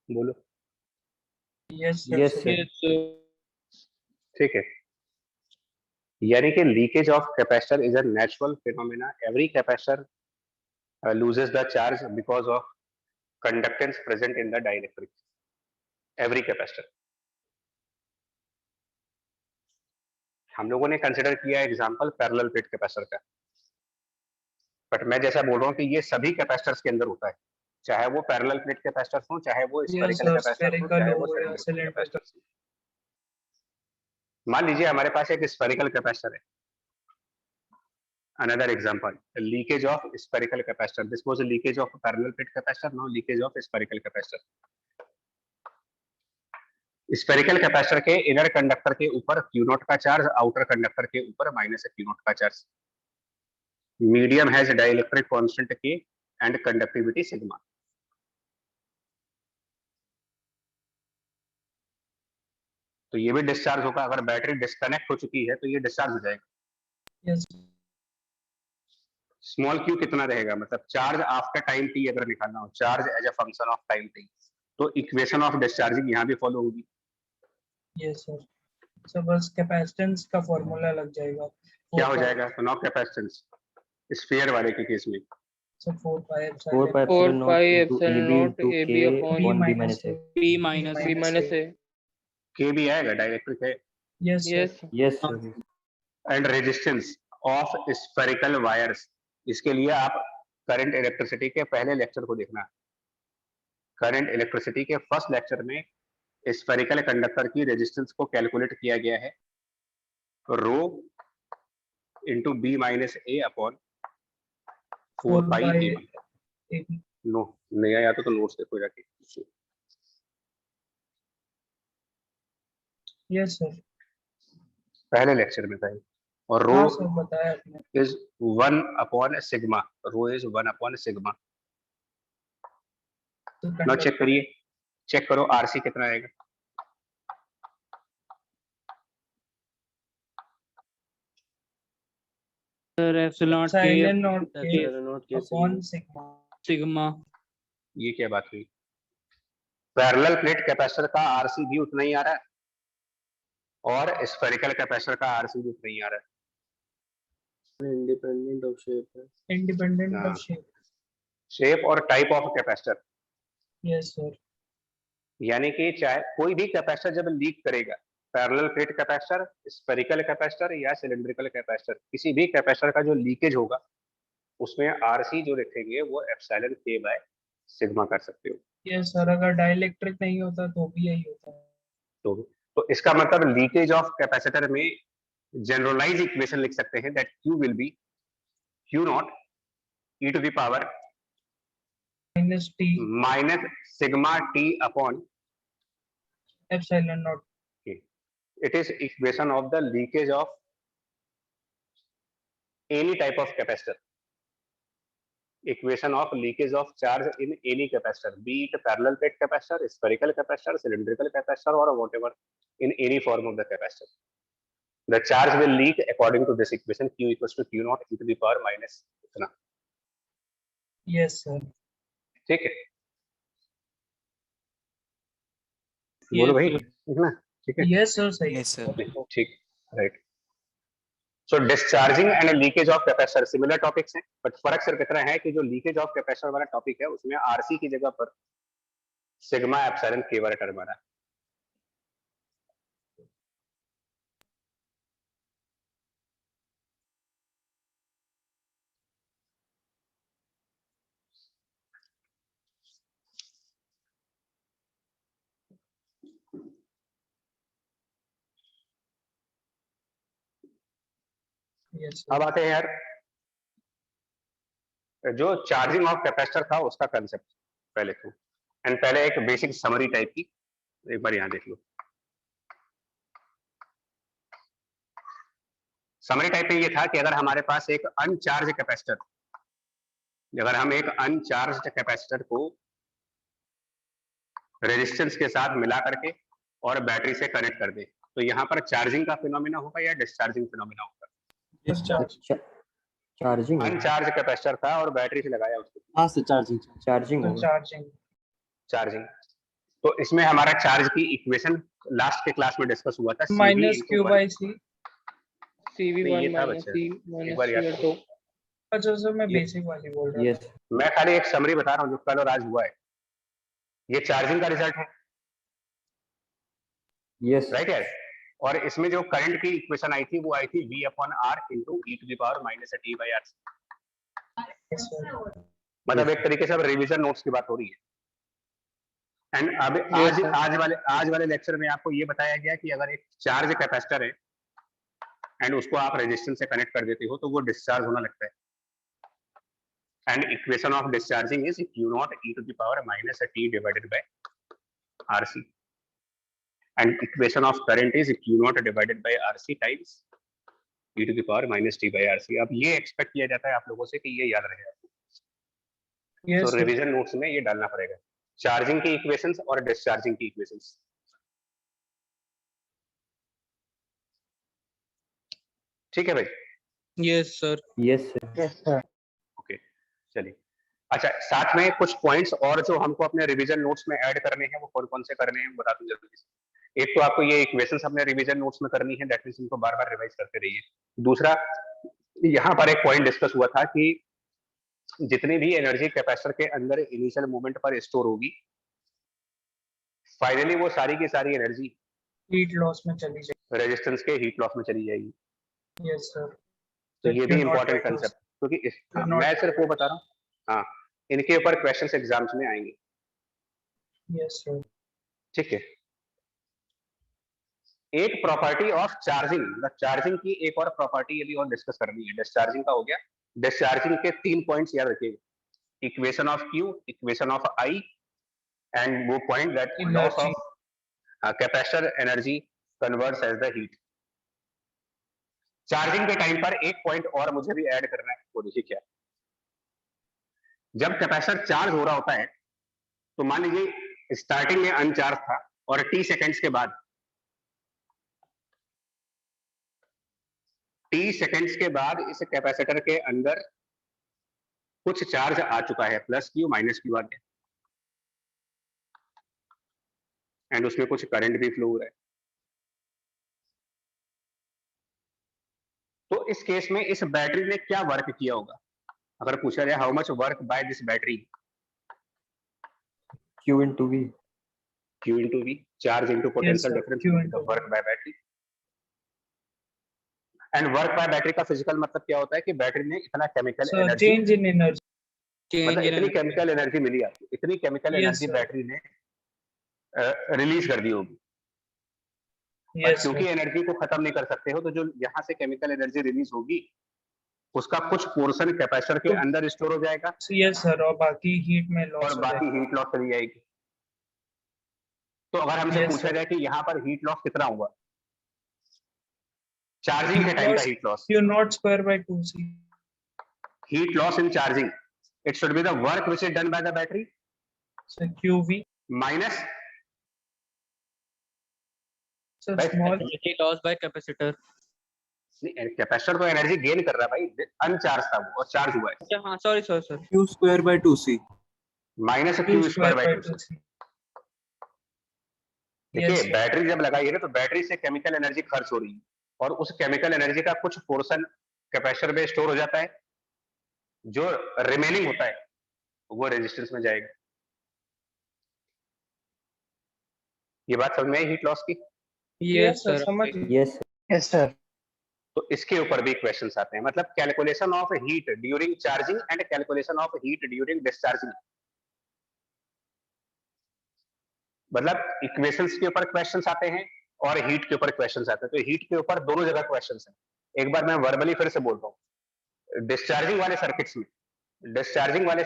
बोलो। Yes Yes, sir. Yes, sir. ठीक है, यानी कि leakage of capacitor is a natural phenomena. Every capacitor loses the charge because of conductance present in the dielectric, every capacitor। हम लोगों ने कंसिडर किया एग्जांपल पैरेलल प्लेट कैपेसिटर का, बट मैं जैसा बोल रहा हूँ कि ये सभी कैपेसिटर्स के अंदर होता है, चाहे वो पैरेलल प्लेट कैपेसिटर्स हो, चाहे वो स्फेरिकल sir, कैपेसिटर हो, spherical चाहे हो वो या सिलेंड्रिकल cylindrical। कैपेसिटर्स हो। मान लीजिए हमारे पास एक स्फेरिकल कैपेसिटर है, another example, leakage of spherical capacitor. This was a leakage of parallel plate capacitor, now leakage of spherical capacitor. Spherical capacitor के इनर कंडक्टर के ऊपर Q नॉट का चार्ज, आउटर कंडक्टर के ऊपर माइनस Q नॉट का charge. Medium has dielectric constant K and conductivity sigma. तो ये भी डिस्चार्ज होगा, अगर बैटरी डिस्कनेक्ट हो चुकी है तो ये डिस्चार्ज हो जाएगा। Yes, स्मॉल क्यू कितना रहेगा, मतलब चार्ज आफ्टर टाइम टी अगर निकालना हो, charge as a function of time t, तो इक्वेशन ऑफ डिस्चार्जिंग यहाँ भी फॉलो होगी। yes sir। So बस कैपेसिटेंस का फॉर्मूला लग जाएगा। क्या हो जाएगा, तो नॉट कैपेसिटेंस स्फीयर वाले के केस में So 4 pi 4 pi epsilon naught into EB into K upon B minus A. B minus A. के भी आएगा, डाइलेक्ट्रिक है। Yes sir। Yes. Yes, sir. And resistance of spherical wires, इसके लिए आप करंट इलेक्ट्रिसिटी के पहले लेक्चर को देखना। करंट इलेक्ट्रिसिटी के फर्स्ट लेक्चर में स्फेरिकल कंडक्टर की रेजिस्टेंस को कैलकुलेट किया गया है, रो इंटू बी माइनस ए अपॉन 4 पाई ए। नो नहीं आया तो नोट्स देखो जाके। Yes sir। पहले लेक्चर में था ये। और रो हाँ सर बताया आपने। Is 1 upon sigma, rho is 1 upon sigma. Now check करिए, चेक करो आरसी कितना आएगा। Sir, epsilon Epsilon naught K Epsilon naught K upon sigma। sigma. ये क्या बात हुई, पैरेलल प्लेट कैपेसिटर का आरसी भी उतना ही आ रहा है और स्फेरिकल कैपेसिटर का आरसी भी उतना ही आ रहा है। Independent of shape है। Independent हाँ। of shape। शेप और type of capacitor, Yes sir। यानी कि चाहे कोई भी कैपेसिटर जब लीक करेगा, parallel plate capacitor, spherical capacitor या सिलिंड्रिकल कैपेसिटर, किसी भी कैपेसिटर का जो लीकेज होगा उसमें आरसी जो लिखेंगे वो एप्सिलॉन के बाय सिग्मा कर सकते हो। Yes sir, अगर डाइलेक्ट्रिक नहीं होता तो भी यही होता है। तो इसका मतलब लीकेज ऑफ कैपेसिटर में जनरलाइज इक्वेशन लिख सकते हैं that Q will be Q naught e to the power Minus T minus sigma T upon, epsilon naught। it is equation of the leakage of any type of capacitor, equation of leakage of charge in any capacitor, be it parallel plate capacitor, spherical capacitor, cylindrical capacitor or whatever, in any form of the capacitor. The charge will leak according to this equation, Q equals to Q naught e to the power minus इतना। Yes sir। ठीक है, बोलो भाई, ठीक ना? ठीक है, Yes sir, सही। Yes, sir. ठीक, right. So discharging and leakage of capacitor similar topics हैं, बट फर्क सिर्फ इतना है कि जो लीकेज ऑफ कैपेसिटर वाला टॉपिक है उसमें आरसी की जगह पर सिग्मा एप्सिलॉन के वाला टर्म आ रहा है। Yes sir। अब आते हैं यार जो चार्जिंग ऑफ कैपेसिटर था उसका कंसेप्ट पहले तो, एंड पहले एक बेसिक समरी टाइप की एक बार यहाँ देख लो। समरी टाइप में ये था कि अगर हमारे पास एक अनचार्ज कैपेसिटर, अगर हम एक अनचार्ज कैपेसिटर को रेजिस्टेंस के साथ मिला करके और बैटरी से कनेक्ट कर दे, तो यहाँ पर चार्जिंग का फिनोमिना होगा या डिस्चार्जिंग फिनोमिना होगा? चार्जिंग अनचार्ज कैपेसिटर था और बैटरी से लगाया उसको, हाँ सर चार्जिंग। चार्जिंग तो होगा। चार्जिंग। चार्जिंग। तो इसमें हमारा चार्ज की इक्वेशन लास्ट के क्लास में डिस्कस हुआ था, minus Q by C। CV1 ये था minus बच्चा, C एक minus बार याद CL2. अच्छा सर मैं ये- बेसिक वाली बोल रहा Yes, मैं खाली एक समरी बता रहा हूँ जो कल और आज हुआ है। ये चार्जिंग का रिजल्ट है, yes, राइट यार। और इसमें जो करंट की इक्वेशन आई थी वो आई थी V upon R into e to the power minus T by R। Yes, sir. मतलब एक तरीके से अब रिवीजन नोट्स की बात हो रही है। एंड अब आज वाले लेक्चर में आपको ये बताया गया कि अगर एक चार्ज कैपेसिटर है एंड उसको आप रेजिस्टेंस से कनेक्ट कर देते हो तो वो डिस्चार्ज होना लगता है। And equation of discharging is Q0 e to the power minus t divided by RC, and equation of current is Q0 divided by RC times e to the power minus t by RC। अब ये एक्सपेक्ट किया जाता है आप लोगों से कि ये याद रहेगा, Yes, तो sir. रिवीजन नोट्स में ये डालना पड़ेगा, चार्जिंग की इक्वेशंस और डिस्चार्जिंग की इक्वेशंस। ठीक है भाई? Yes, sir. Yes, sir. Yes, sir. Okay, चलिए। अच्छा, साथ में कुछ पॉइंट्स और जो हमको अपने रिवीजन नोट्स में ऐड करने हैं वो कौन कौन से करने हैं बता दूं जल्दी से। एक तो आपको ये इक्वेशंस अपने रिवीजन नोट्स में करनी है, दैट मींस इनको बार बार रिवाइज करते रहिए। दूसरा, यहाँ पर एक पॉइंट डिस्कस हुआ था कि जितनी भी एनर्जी कैपेसिटर के अंदर इनिशियल मोमेंट पर स्टोर होगी, फाइनली वो सारी की सारी एनर्जी Heat loss में चली जाएगी। रेजिस्टेंस के हीट लॉस में चली जाएगी। Yes, sir. तो ये भी Q0 important by 2C. Concept, क्योंकि Q0 मैं सिर्फ वो बता रहा हूँ, हाँ, इनके ऊपर क्वेश्चंस एग्जाम्स में आएंगे। Yes, sir. ठीक है। एक प्रॉपर्टी ऑफ चार्जिंग, मतलब चार्जिंग की एक और प्रॉपर्टी यदि और डिस्कस करनी है। डिस्चार्जिंग का हो गया। डिस्चार्जिंग के 3 पॉइंट्स याद रखिएगा, equation of Q, equation of I, and वो point that loss of capacitor energy converts as the heat. Charging के टाइम पर एक पॉइंट और मुझे भी ऐड करना है, वो देखिए क्या। जब कैपेसिटर चार्ज हो रहा होता है तो मान लीजिए स्टार्टिंग में अनचार्ज था और t सेकंड्स के बाद इस कैपेसिटर के अंदर कुछ चार्ज आ चुका है, प्लस Q माइनस Q आ गया, एंड उसमें कुछ करंट भी फ्लो हो रहा है। तो इस केस में इस बैटरी ने क्या वर्क किया होगा? अगर पूछा जाए how much work by this battery, Q into V. Q into V, charge into potential sir. difference, Q into work by battery. And work by battery का फिजिकल मतलब क्या होता है कि बैटरी ने इतना chemical So energy, change in energy. मतलब इतनी केमिकल एनर्जी मिली आपको, इतनी chemical Yes, energy sir. Battery ने रिलीज कर दी होगी। पर Yes, क्योंकि sir. एनर्जी को खत्म नहीं कर सकते हो, तो जो यहाँ से केमिकल एनर्जी रिलीज होगी उसका कुछ पोर्शन कैपेसिटर के अंदर स्टोर हो जाएगा, Yes, sir. और बाकी हीट में और लॉस हो बाकी जाएगा। हीट लॉस चली जाएगी। तो अगर हमसे Yes, पूछा sir. जाए कि यहाँ पर हीट लॉस कितना हुआ, चार्जिंग के टाइम का heat loss, Q0 square by 2C. heat loss in charging, it should be the work which is done by the battery So QV. minus So by small. Energy lost by capacitor. Capacitor तो एनर्जी गेन कर रहा है भाई, अनचार्ज था वो और चार्ज हुआ है, अच्छा हाँ, sorry sir. Q square by 2C. Minus Q Q square square by by 2। 2C. देखिए Yes, sir. बैटरी जब लगाई है ना, तो बैटरी से केमिकल एनर्जी खर्च हो रही है, और उस केमिकल एनर्जी का कुछ पोर्शन कैपेसिटर में स्टोर हो जाता है, जो रिमेनिंग होता है वो रेजिस्टेंस में जाएगा। ये बात समझ में आई हीट लॉस की? Yes sir. Yes, sir. Yes, sir. तो इसके ऊपर भी क्वेश्चंस आते हैं, मतलब calculation of heat during charging and calculation of heat during discharging. मतलब इक्वेशंस के ऊपर क्वेश्चंस आते हैं और हीट के ऊपर क्वेश्चंस आते हैं। तो हीट के ऊपर दोनों जगह क्वेश्चंस हैं। एक बार मैं वर्बली फिर से बोलता हूँ, डिस्चार्जिंग वाले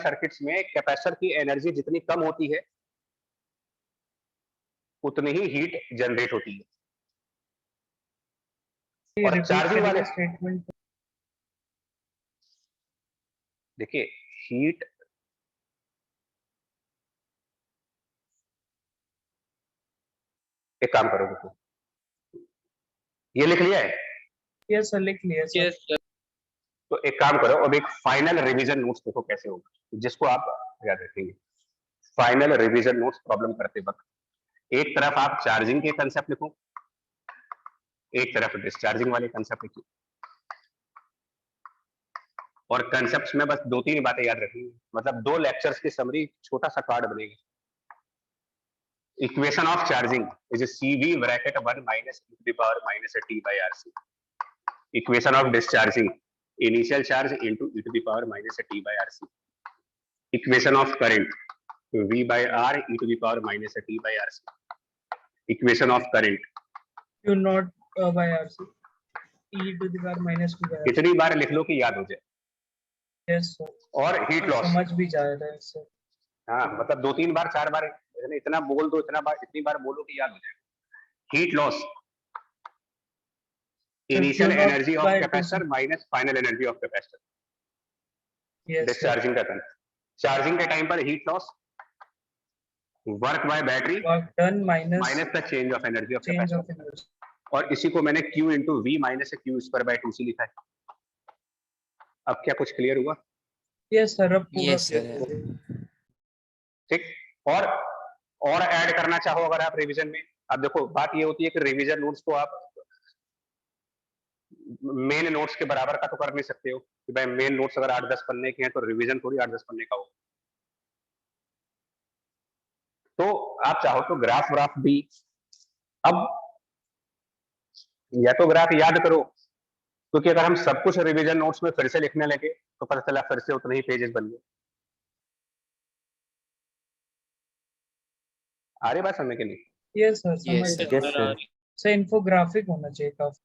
सर्किट्स में कैपेसिटर की एनर्जी जितनी कम होती है उतनी ही हीट जनरेट होती है, और चार्जिंग वाले, स्टेटमेंट। देखिए हीट एक काम करो, देखो ये लिख लिया है। यस सर, लिख लिया सर। Yes sir. तो एक काम करो, अब एक फाइनल रिवीजन नोट्स देखो कैसे होगा, जिसको आप याद रखेंगे। फाइनल रिवीजन नोट्स प्रॉब्लम करते वक्त एक तरफ आप चार्जिंग के कंसेप्ट लिखो, एक तरफ डिस्चार्जिंग वाले कंसेप्ट लिखो, और कंसेप्ट्स में बस 2-3 बातें याद रखनी, मतलब 2 लेक्चर्स की समरी, छोटा सा कार्ड बनेगा। Equation of charging is CV bracket 1 minus e to the power minus t by RC। Equation of discharging initial charge into e to the power minus a t by RC. Equation of current V by R e to the power minus a t by RC. Equation of current Q naught by RC. E to the power minus Q by RC. इतनी बार लिख लो कि याद हो जाए. Yes sir. और हीट लॉस, समझ भी जा रहा है सर. हाँ मतलब 2-3 बार 4 बार इतना बोल दो, इतनी बार बोलो कि याद हो जाए. Heat loss, initial energy of capacitor minus final energy of capacitor. Yes. Discharging का करंट. चार्जिंग के टाइम पर heat loss, work by battery Work done minus minus the change of energy of change of capacitor. energy. और इसी को मैंने Q into V minus Q square by 2C लिखा है. अब क्या कुछ क्लियर हुआ? Yes sir. अब पूरा Yes, sir. clear हो गया. ठीक. और ऐड करना चाहो अगर आप रिवीजन में, अब देखो बात ये होती है कि रिवीजन नोट्स को आप मेन नोट्स के बराबर का तो कर नहीं सकते हो कि भाई मेन नोट्स अगर 8-10 पन्ने के हैं तो रिवीजन थोड़ी 8-10 पन्ने का हो. तो आप चाहो तो ग्राफ भी, अब या तो ग्राफ याद करो, क्योंकि अगर हम सब कुछ रिवीजन नोट्स में फिर से लिखने लगे तो पता चला फिर से उतने ही पेजेस बन गए. आ रही बात समझ के नहीं? Yes sir. Yes, समझ sir. गया. Yes, sir. सर इन्फोग्राफिक होना चाहिए काफी.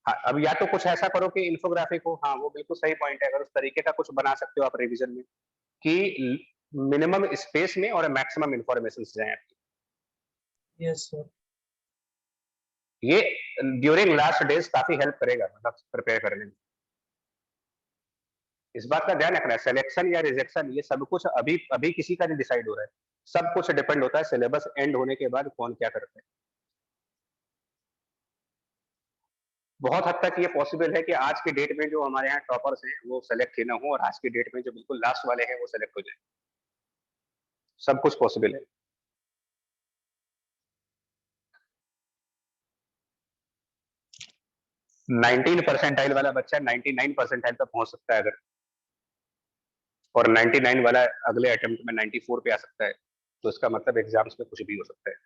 हाँ, अब या तो कुछ ऐसा करो कि इन्फोग्राफिक हो. हाँ वो बिल्कुल सही पॉइंट है. अगर उस तरीके का कुछ बना सकते हो आप रिवीजन में कि मिनिमम स्पेस में और मैक्सिमम इंफॉर्मेशन जाए आपकी. Yes sir. ये ड्यूरिंग लास्ट डेज काफी हेल्प करेगा मतलब प्रिपेयर करने में. इस बात का ध्यान रखना है, सिलेक्शन या रिजेक्शन ये सब कुछ अभी किसी का नहीं डिसाइड हो रहा है. सब कुछ डिपेंड होता है सिलेबस एंड होने के बाद कौन क्या करता है. बहुत हद तक ये पॉसिबल है कि आज के डेट में जो हमारे यहाँ टॉपर्स हैं वो सेलेक्ट ही ना हो और आज के डेट में जो बिल्कुल लास्ट वाले हैं वो सेलेक्ट हो जाए. सब कुछ पॉसिबल है. नाइनटीन परसेंटाइल वाला बच्चा 99 परसेंटाइल तक पहुंच सकता है अगर, और 99 वाला अगले अटेम्प्ट में 94 पे आ सकता है, तो इसका मतलब एग्जाम्स में कुछ भी हो सकता है.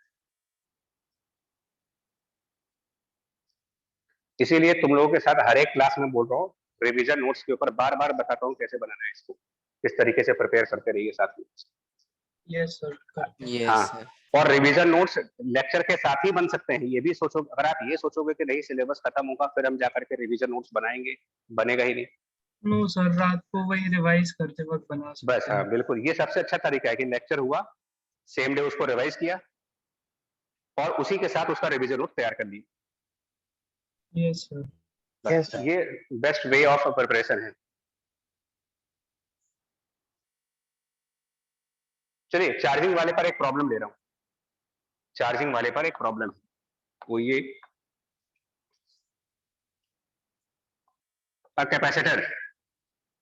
इसीलिए तुम लोगों के साथ हर एक क्लास में बोल रहा हूँ, रिवीजन नोट्स के ऊपर बार बार बताता हूँ कैसे बनाना है इसको, किस तरीके से प्रिपेयर करते रहिए साथ में. Yes sir. Yes, हाँ. sir. और रिवीजन नोट्स लेक्चर के साथ ही बन सकते हैं. ये भी सोचो, अगर आप ये सोचोगे कि नहीं सिलेबस खत्म होगा फिर हम जाकर के रिवीजन नोट्स बनाएंगे, बनेगा ही नहीं. नो सर, रात को वही रिवाइज करते वक्त बना सकते बस हाँ बिल्कुल, ये सबसे अच्छा तरीका है कि लेक्चर हुआ सेम डे उसको रिवाइज किया और उसी के साथ उसका रिवीजन नोट तैयार कर ली. Yes sir. Yes, ये बेस्ट वे ऑफ प्रिपरेशन है. चलिए चार्जिंग वाले पर एक प्रॉब्लम ले रहा हूं. चार्जिंग वाले पर एक प्रॉब्लम है, वो ये a capacitor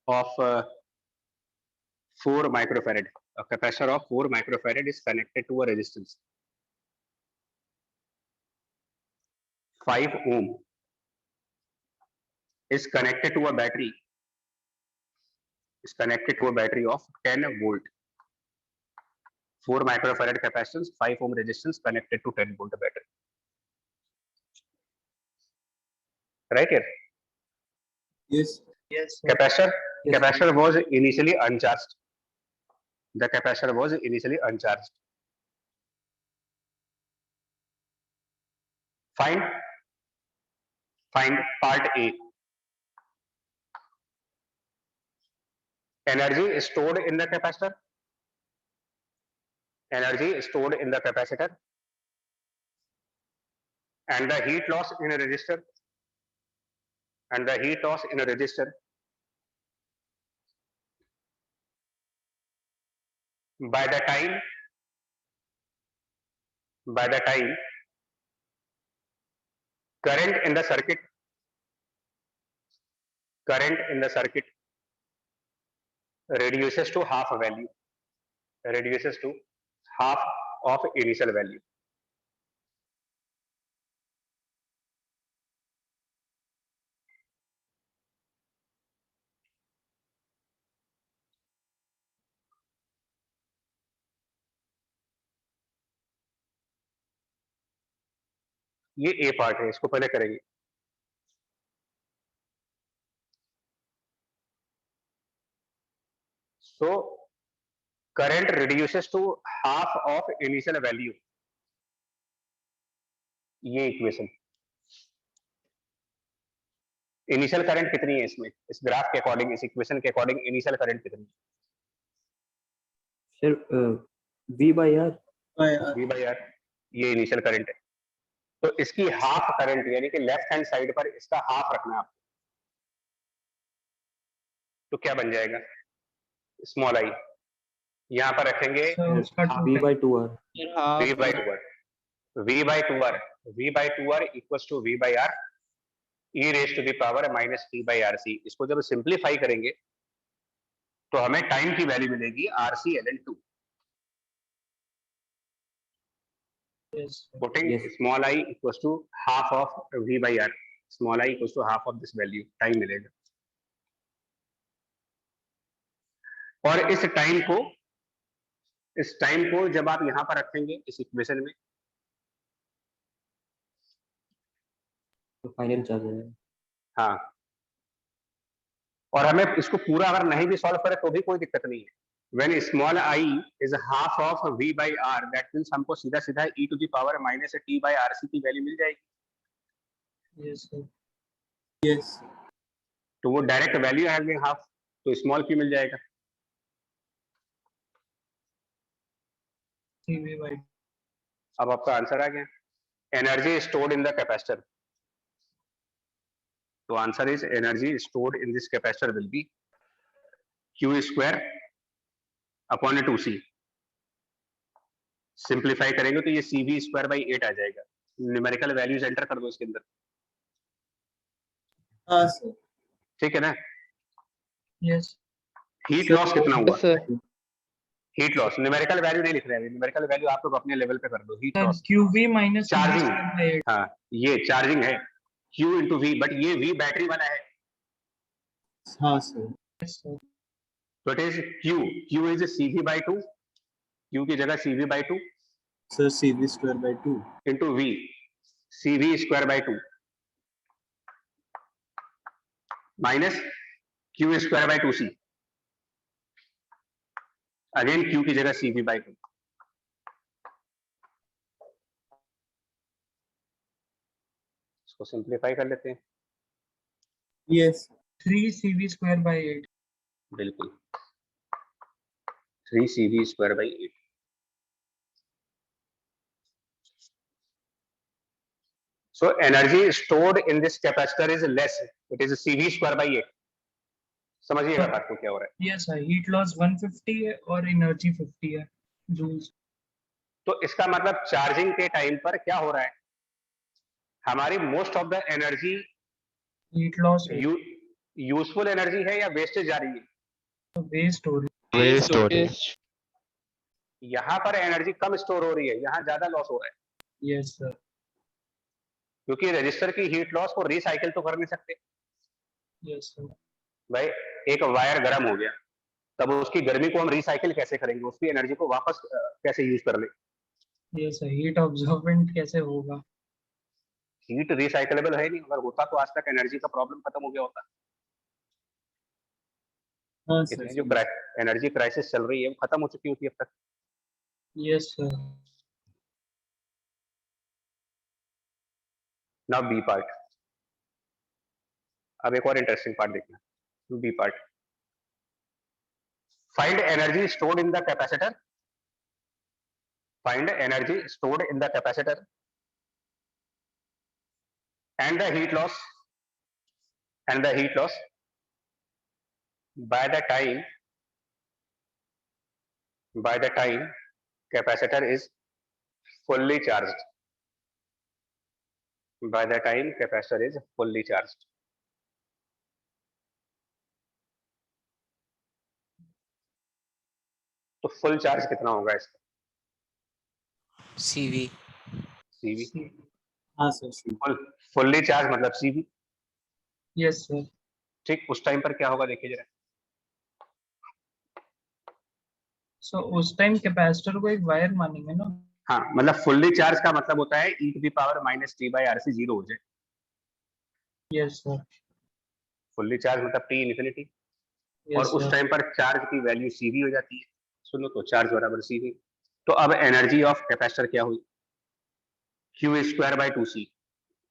of 4 microfarad. A capacitor of 4 microfarad is connected to a resistance 5 ohm is connected to a battery of 10 volt. 4 microfarad capacitance, 5 ohm resistance connected to 10 volt battery. Right here. Yes. Yes sir. Capacitor was initially uncharged. The capacitor was initially uncharged. Find part A. Energy stored in the capacitor. Energy stored in the capacitor and the heat loss in a resistor. And the heat loss in a resistor by the time current in the circuit reduces to half value, reduces to half of initial value. ये ए पार्ट है, इसको पहले करेंगे. So current reduces to half of initial value. ये इक्वेशन, इनिशियल करंट कितनी है इसमें, इस ग्राफ के अकॉर्डिंग, इस इक्वेशन के अकॉर्डिंग इनिशियल करंट कितनी है? Sir V by R. V by R, ये इनिशियल करंट है। तो इसकी हाफ करंट यानी कि लेफ्ट हैंड साइड पर इसका हाफ रखना है आपको। तो क्या बन जाएगा, स्मॉल आई यहाँ पर रखेंगे So उसका V by 2R. V by 2R, V by 2R, V by 2R equals to V by R e raised to the power minus T by RC। इसको जब सिंप्लीफाई करेंगे तो हमें टाइम की वैल्यू मिलेगी RC ln2। yes, Putting Yes. small I equals to half of V by R, small I equals to half of this value, time मिलेगा। और इस टाइम को जब आप यहां पर रखेंगे इस इक्वेशन में, तो फाइनल चार्ज है। हाँ, और हमें इसको पूरा अगर नहीं भी सॉल्व करें तो भी कोई दिक्कत नहीं है। When small I is half of V by R, that means हमको सीधा सीधा e to the power minus T by RC की वैल्यू मिल जाएगी। yes, sir. Yes. तो वो डायरेक्ट वैल्यू आ गई हाफ, तो स्मॉल क्यू मिल जाएगा। CV by अब आपका आंसर आ गया, energy stored in the capacitor. तो answer is energy stored in this capacitor will be Q square upon 2C। Simplify करेंगे तो ये CV स्क्वायर बाई 8 आ जाएगा। न्यूमेरिकल वैल्यूज एंटर कर दो इसके अंदर, हाँ सर। ठीक है ना। yes, हीट लॉस कितना हुआ, sir heat loss numerical value नहीं लिख रहे हैं, न्यूमेरिकल वैल्यू आप लोग अपने लेवल पे कर दो। Heat sir. Loss QV minus CV Charging. square by 8. हाँ, ये चार्जिंग है Q इंटू V, बट ये V बैटरी वाला है, हाँ सर। Yes, sir. तो it is Q is CV by 2, Q की जगह CV by 2 sir CV square by 2 into V, CV square by 2 minus Q square by 2C, again Q की जगह CV बाई 2। इसको सिंप्लीफाई कर लेते हैं। Yes. 3 CV square by 8. बिल्कुल 3 CV square by 8। So energy stored in this capacitor is less, it is CV square by 8। समझिएगा बात को क्या हो रहा है। Yes, sir. Heat loss 150 है और energy 50 है joules. तो इसका मतलब चार्जिंग के टाइम पर क्या हो रहा है, हमारी most of the energy Heat loss useful energy है या वेस्टेज जा रही है। waste हो रही वेस्ट हो रही है। यहाँ पर एनर्जी कम स्टोर हो रही है, यहाँ ज्यादा लॉस हो रहा है, है। Yes, sir. क्योंकि रजिस्टर की हीट लॉस को रिसाइकिल तो कर नहीं सकते। Yes, sir. भाई एक वायर गर्म हो गया, तब उसकी गर्मी को हम रिसाइकिल कैसे करेंगे, उसकी एनर्जी को वापस कैसे यूज कर ले। Yes, sir. Heat absorbent कैसे होगा? हीट रिसाइकलेबल है नहीं, अगर होता तो आज तक एनर्जी का प्रॉब्लम खत्म हो गया होता। हाँ इतनी सर। जो एनर्जी क्राइसिस चल रही है वो खत्म हो चुकी होती है अब तक। Yes, sir. Now B part, अब एक और इंटरेस्टिंग पार्ट देखना, B part. Find energy stored in the capacitor, find energy stored in the capacitor and the heat loss by the time capacitor is fully charged, by the time capacitor is fully charged। तो फुल चार्ज कितना होगा इसका, CV CV। हाँ सर। फुल्ली चार्ज मतलब CV। Yes, sir. ठीक, उस टाइम पर क्या होगा देखिए जरा। So उस टाइम कैपेसिटर को एक वायर मानेंगे ना? हाँ, मतलब फुल्ली चार्ज का मतलब होता है e to the power minus T by RC 0 हो जाए। Yes, sir. फुल्ली चार्ज मतलब T इन्फिनिटी, और Yes, उस sir. टाइम पर चार्ज की वैल्यू CV हो जाती है। सुनो तो चार्ज बराबर CV। तो अब एनर्जी ऑफ कैपेसिटर क्या हुई? Q square by 2C,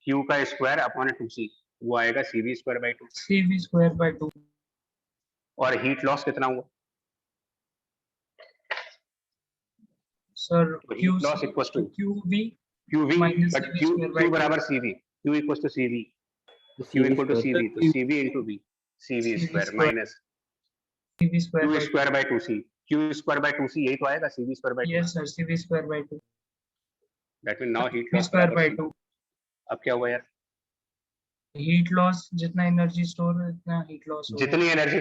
Q का स्क्वायर अपॉन 2C, वो आएगा CV square by 2। CV square by 2. और हीट लॉस कितना हुआ? Sir, तो heat loss QC equals to QV QV, minus but CV Q square by Q 2. बराबर CV, Q equals to CV, तो Q CV equal to square. CV, तो CV into V, CV CV square square. Minus CV square Q by 2. Square by 2C, Q square by 2C यही तो आएगा CV square by 2। Yes, sir. CV square by 2. That mean now heat CV loss square बराबर by C। 2. अब क्या हुआ यार? हीट लॉस जितना एनर्जी स्टोर है उतना हीट लॉस होगा. जितनी एनर्जी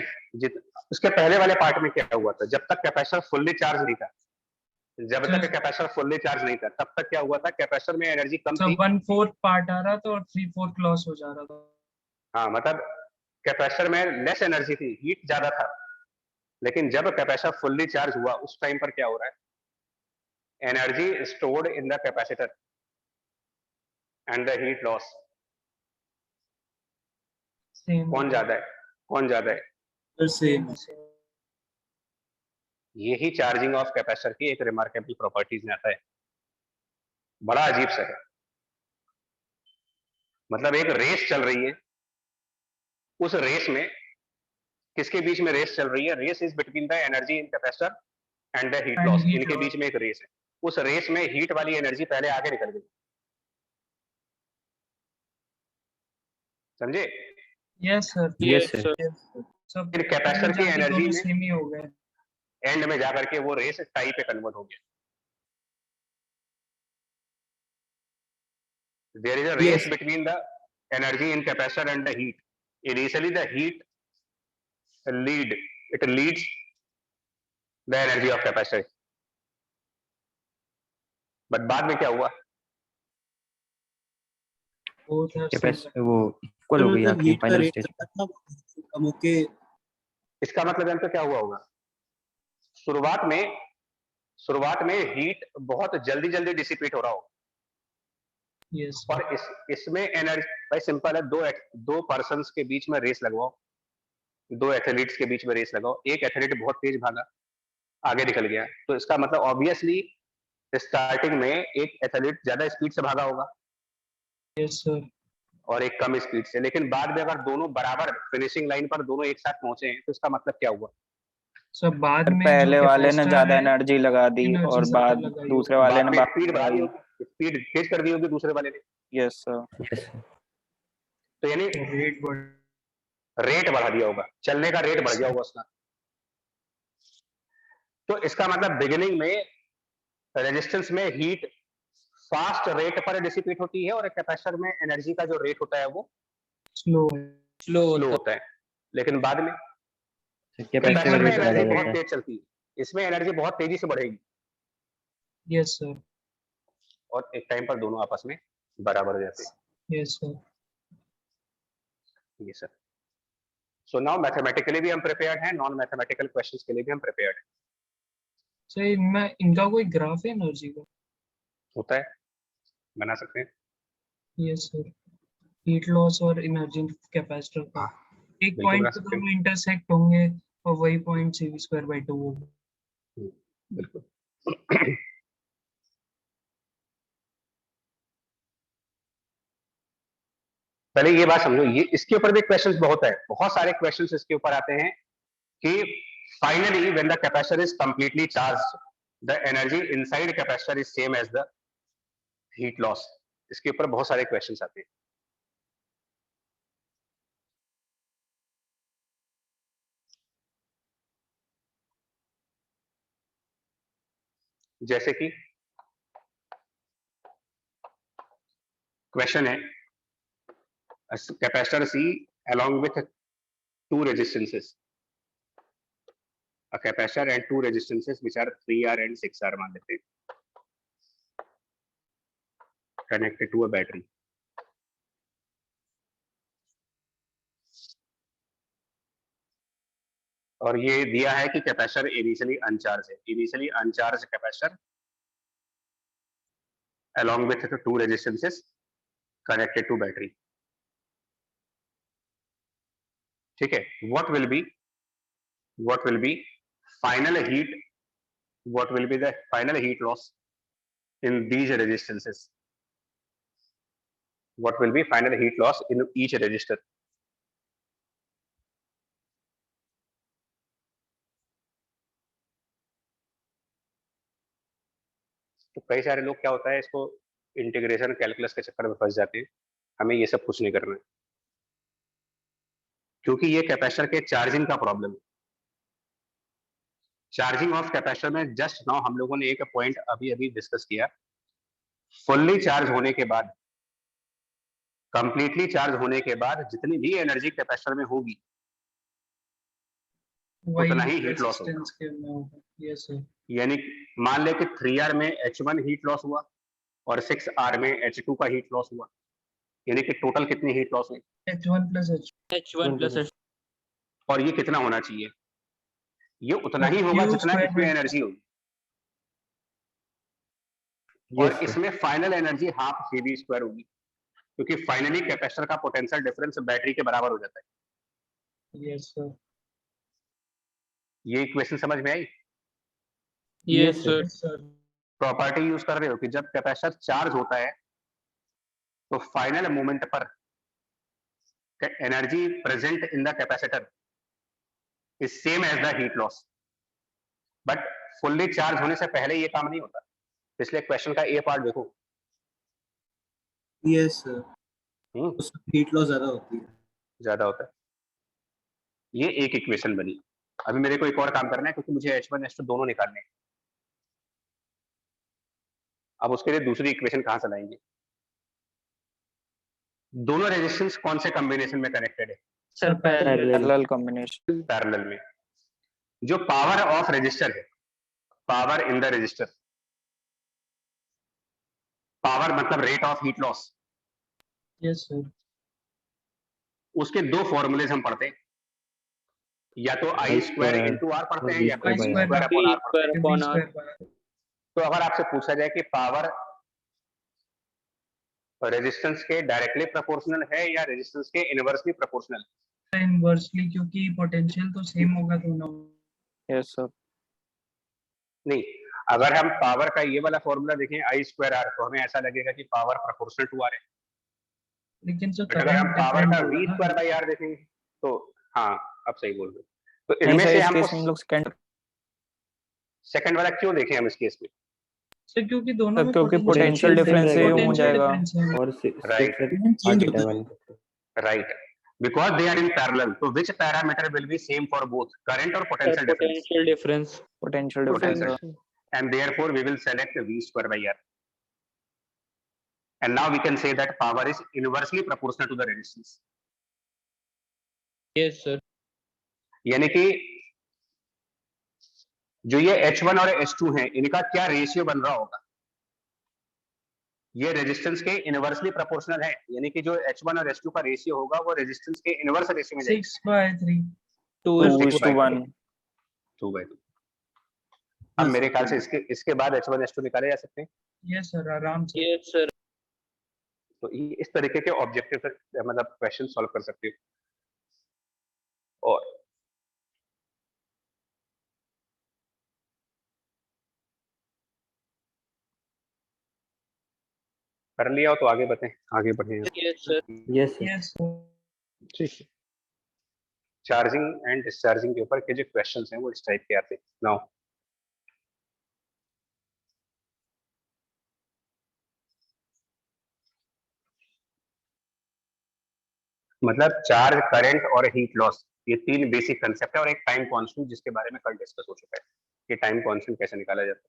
उसके पहले वाले पार्ट में क्या हुआ था? जब तक कैपेसिटर फुल्ली चार्ज नहीं था, जब तक Just- कैपेसिटर फुल्ली चार्ज नहीं था, तब तक क्या हुआ था? कैपेसिटर में एनर्जी कम So थी। 1/4 पार्ट आ रहा था और 3/4 लॉस हो जा रहा था. हाँ, मतलब कैपेसिटर में लेस एनर्जी थी, हीट ज्यादा था। लेकिन जब कैपेसिटर फुल्ली चार्ज हुआ, उस टाइम पर क्या हो रहा है? Energy stored in the capacitor and the heat loss, Same. कौन ज्यादा है? कौन ज्यादा है? Sir, same. यही चार्जिंग ऑफ कैपेसिटर की एक रिमार्केबल प्रॉपर्टीज में आता है। बड़ा अजीब सा है। मतलब एक रेस चल रही है, उस रेस में किसके बीच में रेस चल रही है? Race is between the energy in capacitor and the heat And loss. heat इनके loss. बीच में एक रेस है। उस रेस में हीट वाली एनर्जी पहले आगे निकल गई, समझे? Yes, sir. Yes, sir. सब फिर कैपेसिटर की जाके एनर्जी दोनों में सेम ही हो गए. एंड में जाकर के वो रेस टाई पे कन्वर्ट हो गया। There is a race Yes. Between the energy in capacitor and the heat. Initially the heat leads the energy of capacitor, but बाद में क्या हुआ? Both are same. कैपेसिटर वो इक्वल तो हो गई मतलब आखिरी हीट का फाइनल रेट स्टेज। ज्यादा था, कम होके इसका मतलब यहाँ पे क्या हुआ होगा? शुरुआत में हीट बहुत जल्दी जल्दी डिसिपेट हो रहा हो, Yes. और इसमें एनर्जी भाई सिंपल है। दो पर्सन्स के बीच में रेस लगवाओ, दो एथलीट्स के बीच में रेस लगाओ। एक एथलीट बहुत तेज भागा, आगे निकल गया, तो इसका मतलब ऑब्वियसली स्टार्टिंग में एक एथलीट ज्यादा स्पीड से भागा होगा Yes, sir. और एक कम स्पीड से। लेकिन बाद में अगर दोनों बराबर फिनिशिंग लाइन पर दोनों एक साथ पहुंचे हैं, तो इसका मतलब क्या हुआ? सब बाद में पहले जो वाले ने कैपेसिटर ज्यादा है एनर्जी लगा दी एनर्जी और ज्यादा बाद लगाई दूसरे होगी. वाले बाद ने में स्पीड बढ़ा दी बढ़ाई। होगी, स्पीड तेज कर दी होगी दूसरे वाले ने। Yes sir. Yes, sir. तो यानी रेट बढ़. रेट बढ़ा दिया होगा, चलने का रेट बढ़ गया होगा उसका। तो इसका मतलब बिगिनिंग में रेजिस्टेंस में हीट फास्ट रेट पर डिसिपेट होती है और कैपेसिटर में एनर्जी का जो रेट होता है वो स्लो है. स्लो स्लो होता होता है। लेकिन बाद में कैपेसिटर कैपेसिटर में रेट ज्यादा एनर्जी हो बहुत जाता है। तेज चलती है, इसमें एनर्जी बहुत तेजी से बढ़ेगी, यस सर. और एक टाइम पर दोनों आपस में बराबर हो जाते हैं। Yes sir. ये सर। सो नाउ मैथमेटिकली भी हम प्रिपेयर्ड हैं, नॉन मैथमेटिकल क्वेश्चंस के लिए भी हम प्रिपेयर्ड हैं। सर इनमें इनका कोई ग्राफ है एनर्जी का? होता है, बना सकते हैं। Yes sir. हीट लॉस और एनर्जी कैपेसिटर का एक बिल्कुल पॉइंट बना पे सकते हैं। दोनों इंटरसेक्ट होंगे और वही पॉइंट CV स्क्वायर बाय 2 होगा. बिल्कुल। पहले ये बात समझो, ये इसके ऊपर भी क्वेश्चंस बहुत है, बहुत सारे क्वेश्चंस इसके ऊपर आते हैं कि finally when the capacitor is completely charged, the energy inside capacitor is same as the heat loss. इसके ऊपर बहुत सारे क्वेश्चंस आते हैं। जैसे कि क्वेश्चन है, capacitor C along with two resistances, a capacitor and two resistances which are 3R and 6R मान लेते हैं, connected to a battery. और ये दिया है कि कैपेसिटर इनिशियली अनचार्ज है, initially अनचार्ज capacitor along with the two resistances connected to battery. ठीक है, what will be what will be final heat, what will be the final heat loss in these resistances, what will be final heat loss in each resistor. तो कई सारे लोग क्या होता है इसको इंटीग्रेशन कैलकुलस के चक्कर में फंस जाते हैं, हमें ये सब कुछ नहीं करना है, क्योंकि ये कैपेसिटर के चार्जिंग का प्रॉब्लम है। चार्जिंग ऑफ कैपेसिटर में जस्ट नाउ हम लोगों ने एक पॉइंट अभी अभी डिस्कस किया, फुल्ली चार्ज होने के बाद, कंप्लीटली चार्ज होने के बाद जितनी भी एनर्जी कैपेसिटर में होगी उतना ही हीट लॉस होगा। रेजिस्टेंस के में होगा। Yes sir. यानी मान ले कि 3R में H1 हीट लॉस हुआ और 6R में H2 का हीट लॉस हुआ, यानी कि टोटल कितनी हीट लॉस हुई, H1 plus H1 plus H. और ये कितना होना चाहिए, ये उतना ही होगा Q जितना square इसमें by- एनर्जी होगी, Yes, और sir. इसमें final energy half CV square होगी, क्योंकि फाइनली कैपेसिटर का पोटेंशियल डिफरेंस बैटरी के बराबर हो जाता है। Yes sir. ये इक्वेशन समझ में आई? Yes, Yes, sir. Yes sir. Property use कर रहे हो कि जब कैपेसिटर चार्ज होता है तो फाइनल मोमेंट पर energy present in the capacitor is same as the heat loss, but fully charge होने से पहले ये काम नहीं होता। पिछले क्वेश्चन का ए पार्ट देखो, यस सर, उसमें हीट लॉस ज्यादा होती है। ज्यादा होता है। ये एक इक्वेशन बनी। अभी मेरे को एक और काम करना है, क्योंकि मुझे H1 H2 दोनों निकालने हैं। अब उसके लिए दूसरी इक्वेशन कहां से लाएंगे? दोनों रेजिस्टेंस कौन से कॉम्बिनेशन में कनेक्टेड है? Sir, parallel. Parallel combination. Parallel में। जो पावर ऑफ रेजिस्टर है, power in the resistor, power मतलब rate of heat loss, yes sir. उसके दो फॉर्मूलेज हम पढ़ते हैं, या तो आई स्क्वायर इंटू आर पढ़ते हैं या I B square square upon R पढ़ते हैं। upon R. तो अगर आपसे पूछा जाए कि पावर रेजिस्टेंस के डायरेक्टली प्रोपोर्शनल है या रेजिस्टेंस के इनवर्सली प्रोपोर्शनल? इनवर्सली, क्योंकि पोटेंशियल तो सेम होगा दोनों। Yes, sir. नहीं, अगर हम पावर का ये वाला फॉर्मूला देखें आई स्क्वायर आर, तो हमें ऐसा लगेगा कि पावर प्रोपोर्शनल टू आर है। लेकिन सर बट अगर हम करंट पावर डिफरेंट का होगा वी ना। स्क्वायर बाई आर देखेंगे तो हाँ, अब सही बोल रहे हो। तो नहीं इनमें सर, से इस हमको केस में हम लोग सेकंड वाला क्यों देखें हम इस केस में? सर क्योंकि दोनों में क्योंकि potential difference है, सेम हो potential जाएगा। difference है। और Right. चेंज होता है। Right, because they are in parallel, तो which parameter will be same for both, current और Sir, potential difference? potential difference. potential difference. Potential. And therefore we will select V square by R. And now we can say that power is inversely proportional to the resistance. Yes, sir. यानी कि जो ये H1 और H2 हैं, इनका क्या रेशियो बन रहा होगा? ये रेजिस्टेंस के इनवर्सली प्रोपोर्शनल है, यानी कि जो H1 और H2 का रेशियो होगा वो रेजिस्टेंस के इनवर्स रेशियो में जाएगा। 6/3। 2:1. 2/2। अब मेरे ख्याल से इसके बाद H1 H2 निकाले जा सकते हैं। यस सर, आराम से। Yes, sir. तो इस तरीके के ऑब्जेक्टिव मतलब क्वेश्चन सॉल्व कर सकते हो। और कर लिया हो तो आगे बढ़े। Yes, sir. Yes, sir. Yes ठीक है। चार्जिंग एंड डिस्चार्जिंग के ऊपर के जो क्वेश्चंस हैं वो इस टाइप के आते हैं। नाउ मतलब चार्ज, करंट और हीट लॉस, ये तीन बेसिक कंसेप्ट है, और एक टाइम कांस्टेंट जिसके बारे में कल डिस्कस हो चुका है कि टाइम कांस्टेंट कैसे निकाला जाता है।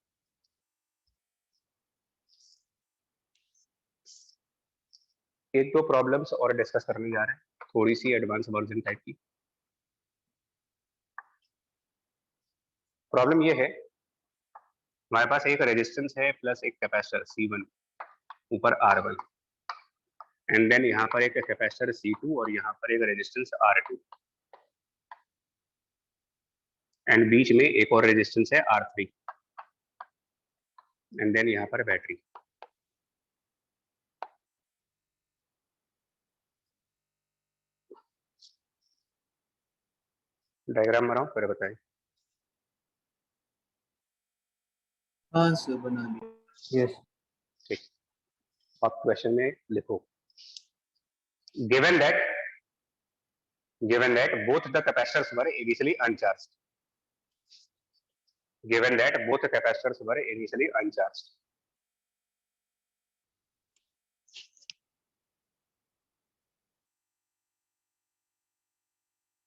एक दो प्रॉब्लम्स और डिस्कस करने जा रहे हैं, थोड़ी सी एडवांस वर्जन टाइप की। प्रॉब्लम ये है, हमारे पास एक रेजिस्टेंस है प्लस एक कैपेसिटर C1 ऊपर R1, एंड देन यहाँ पर एक कैपेसिटर C2 और यहाँ पर एक रेजिस्टेंस R2, एंड बीच में एक और रेजिस्टेंस है R3, एंड देन यहाँ पर बैटरी। डायग्राम बनाओ फिर बताएं। हाँ सर बना लिया। Yes. ठीक, आप क्वेश्चन में लिखो given that both the capacitors were initially uncharged. Given that both the capacitors were initially uncharged.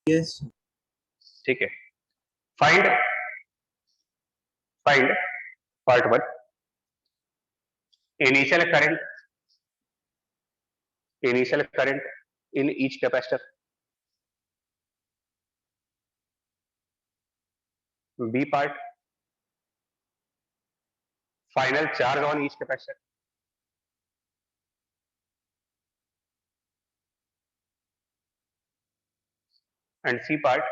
Yes. ठीक है, find part 1 initial current in each capacitor. B part final charge on each capacitor. And C part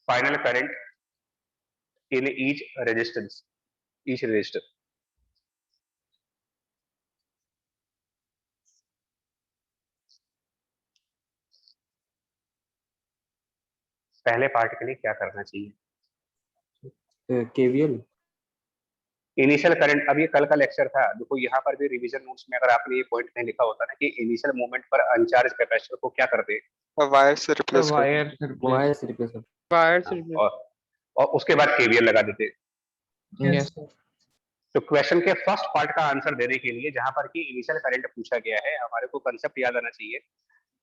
final current in each resistor. पहले पार्ट के लिए क्या करना चाहिए? KVL. इनिशियल करंट, अब ये कल का लेक्चर था, देखो यहाँ पर भी रिवीजन नोट्स में अगर आपने ये पॉइंट नहीं लिखा होता ना कि इनिशियल मोमेंट पर अनचार्ज कैपेसिटर को क्या करते हैं, वायर से रिप्लेस कर वायर Wire से replace कर. वायर से replace। और उसके बाद केवीएल लगा देते। Yes, sir. तो क्वेश्चन के फर्स्ट पार्ट का आंसर देने के लिए जहां पर कि इनिशियल करंट पूछा गया है, हमारे को कंसेप्ट याद आना चाहिए,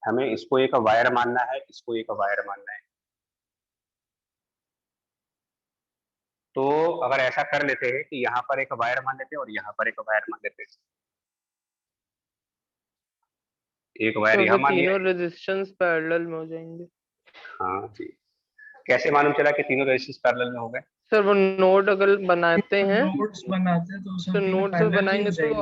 हमें इसको एक वायर मानना है, इसको एक वायर मानना है। तो अगर ऐसा कर लेते हैं कि यहाँ पर एक वायर मान लेते हैं और यहाँ पर एक वायर मान लेते हैं, एक वायर यहाँ मान लिया। तीनों रेजिस्टेंस पैरेलल में हो जाएंगे। हाँ जी, कैसे मालूम चला कि तीनों रेजिस्टेंस पैरेलल में हो गए? सर वो नोड अगर बनाते हैं नोड्स बनाते हैं तो तो उसमें तीनों नोड से parallel ही बनाएंगे हो तो जाएंगे।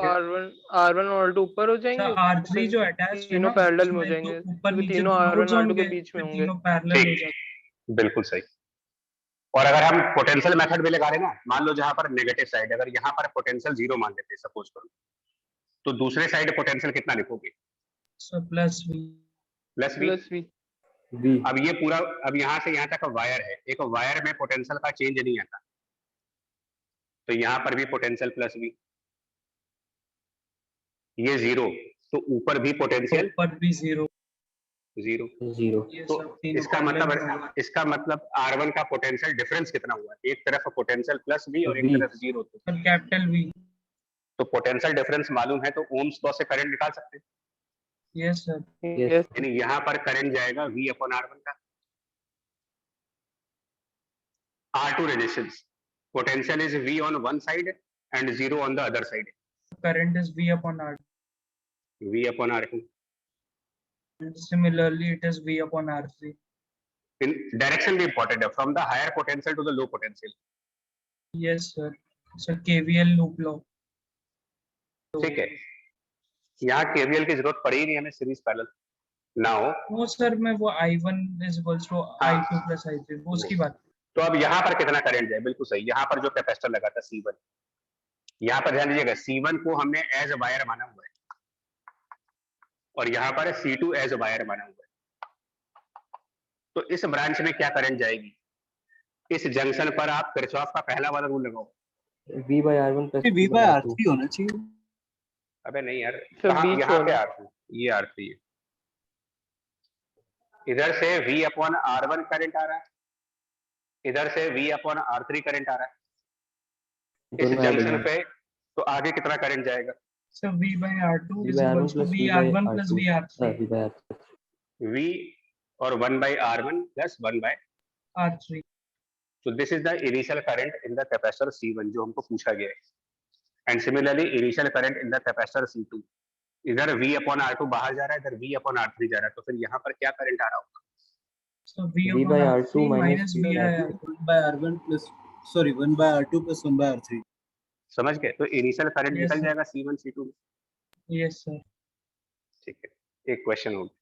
R1 और R2 ऊपर हो जाएंगे, सर R3 जो अटैच है तीनों ना पैरेलल में हो उसमें जाएंगे तो ऊपर क्योंकि नीचे तीनों दो R1 नोड्स और R2 होंगे के बीच में फिर होंगे। तीनों पैरेलल हो ठीक, जाएंगे। बिल्कुल सही। और अगर हम पोटेंशियल मेथड भी लगा रहे ना, मान लो जहां पर नेगेटिव साइड, अगर यहाँ पर पोटेंशियल 0 मान लेते हैं सपोज करो, तो दूसरे साइड पोटेंशियल कितना लिखोगे? So plus V। Plus V। Plus V। V. अब ये पूरा, अब यहाँ से यहाँ तक वायर है, एक वायर में पोटेंशियल का चेंज नहीं आता, तो यहाँ पर भी पोटेंशियल प्लस V, ये 0, तो ऊपर भी पोटेंशियल ऊपर भी 0। 0। 0. ये तो सब तीनों इसका parallel मतलब, में होगा। इसका मतलब R1 का पोटेंशियल डिफरेंस कितना हुआ? एक तरफ पोटेंशियल प्लस V और एक V. तरफ 0, और कैपिटल V। तो पोटेंशियल डिफरेंस मालूम है तो ओम्स लॉ से करंट निकाल सकते हैं। Yes sir. यस यानी यहाँ पर करंट जाएगा V अपॉन R1 का। R2 resistance, potential is V on one side and 0 on the other side. Current is V upon R. V upon R2. And similarly, it is V upon R3. In direction भी important है, from the higher potential to the low potential. Yes sir. So KVL loop law. ठीक है, यहाँ KVL की जरूरत पड़ी ही नहीं हमें, सीरीज पैरेलल। नाउ वो सर मैं वो I1 is equals to I2 plus I3 वो उसकी बात। तो अब यहाँ पर कितना करंट जाए? बिल्कुल सही, यहाँ पर जो कैपेसिटर लगा था C1, यहाँ पर ध्यान दीजिएगा C1 को हमने एज वायर माना हुआ है और यहाँ पर C2 एज वायर माना हुआ है। तो इस ब्रांच में क्या करंट जाएगी? इस जंक्शन पर आप किरचॉफ का पहला वाला रूल लगाओ। V by R1 plus V by R3 होना चाहिए। अबे नहीं यार, सर, कहाँ, बीच यहाँ पे वाला। R3, ये R3 है। इधर से V अपॉन R1 करंट आ रहा है, इधर से V अपॉन R3 करंट आ रहा है। इस जंक्शन पे तो आगे कितना करंट जाएगा? So V by R2 V is by R1 equals to plus V V by R1 plus R2. V R3 V by R3. V और 1 by R1 plus 1 by, R3। so this is the initial current in the capacitor C1 जो हमको पूछा गया है, and similarly initial current in the capacitor C2। इधर V upon R2 बाहर जा रहा है, इधर V upon R3 जा रहा है, तो फिर यहाँ पर क्या करंट आ रहा होगा? So V V upon by R3 R2 minus minus V V by by R2। 1 by R1 plus, sorry, 1 by R2 plus 1 by R3। समझ गए? तो इनिशियल करंट Yes, निकल sir. जाएगा C1 C2 में। Yes sir। ठीक है, एक क्वेश्चन हो गया।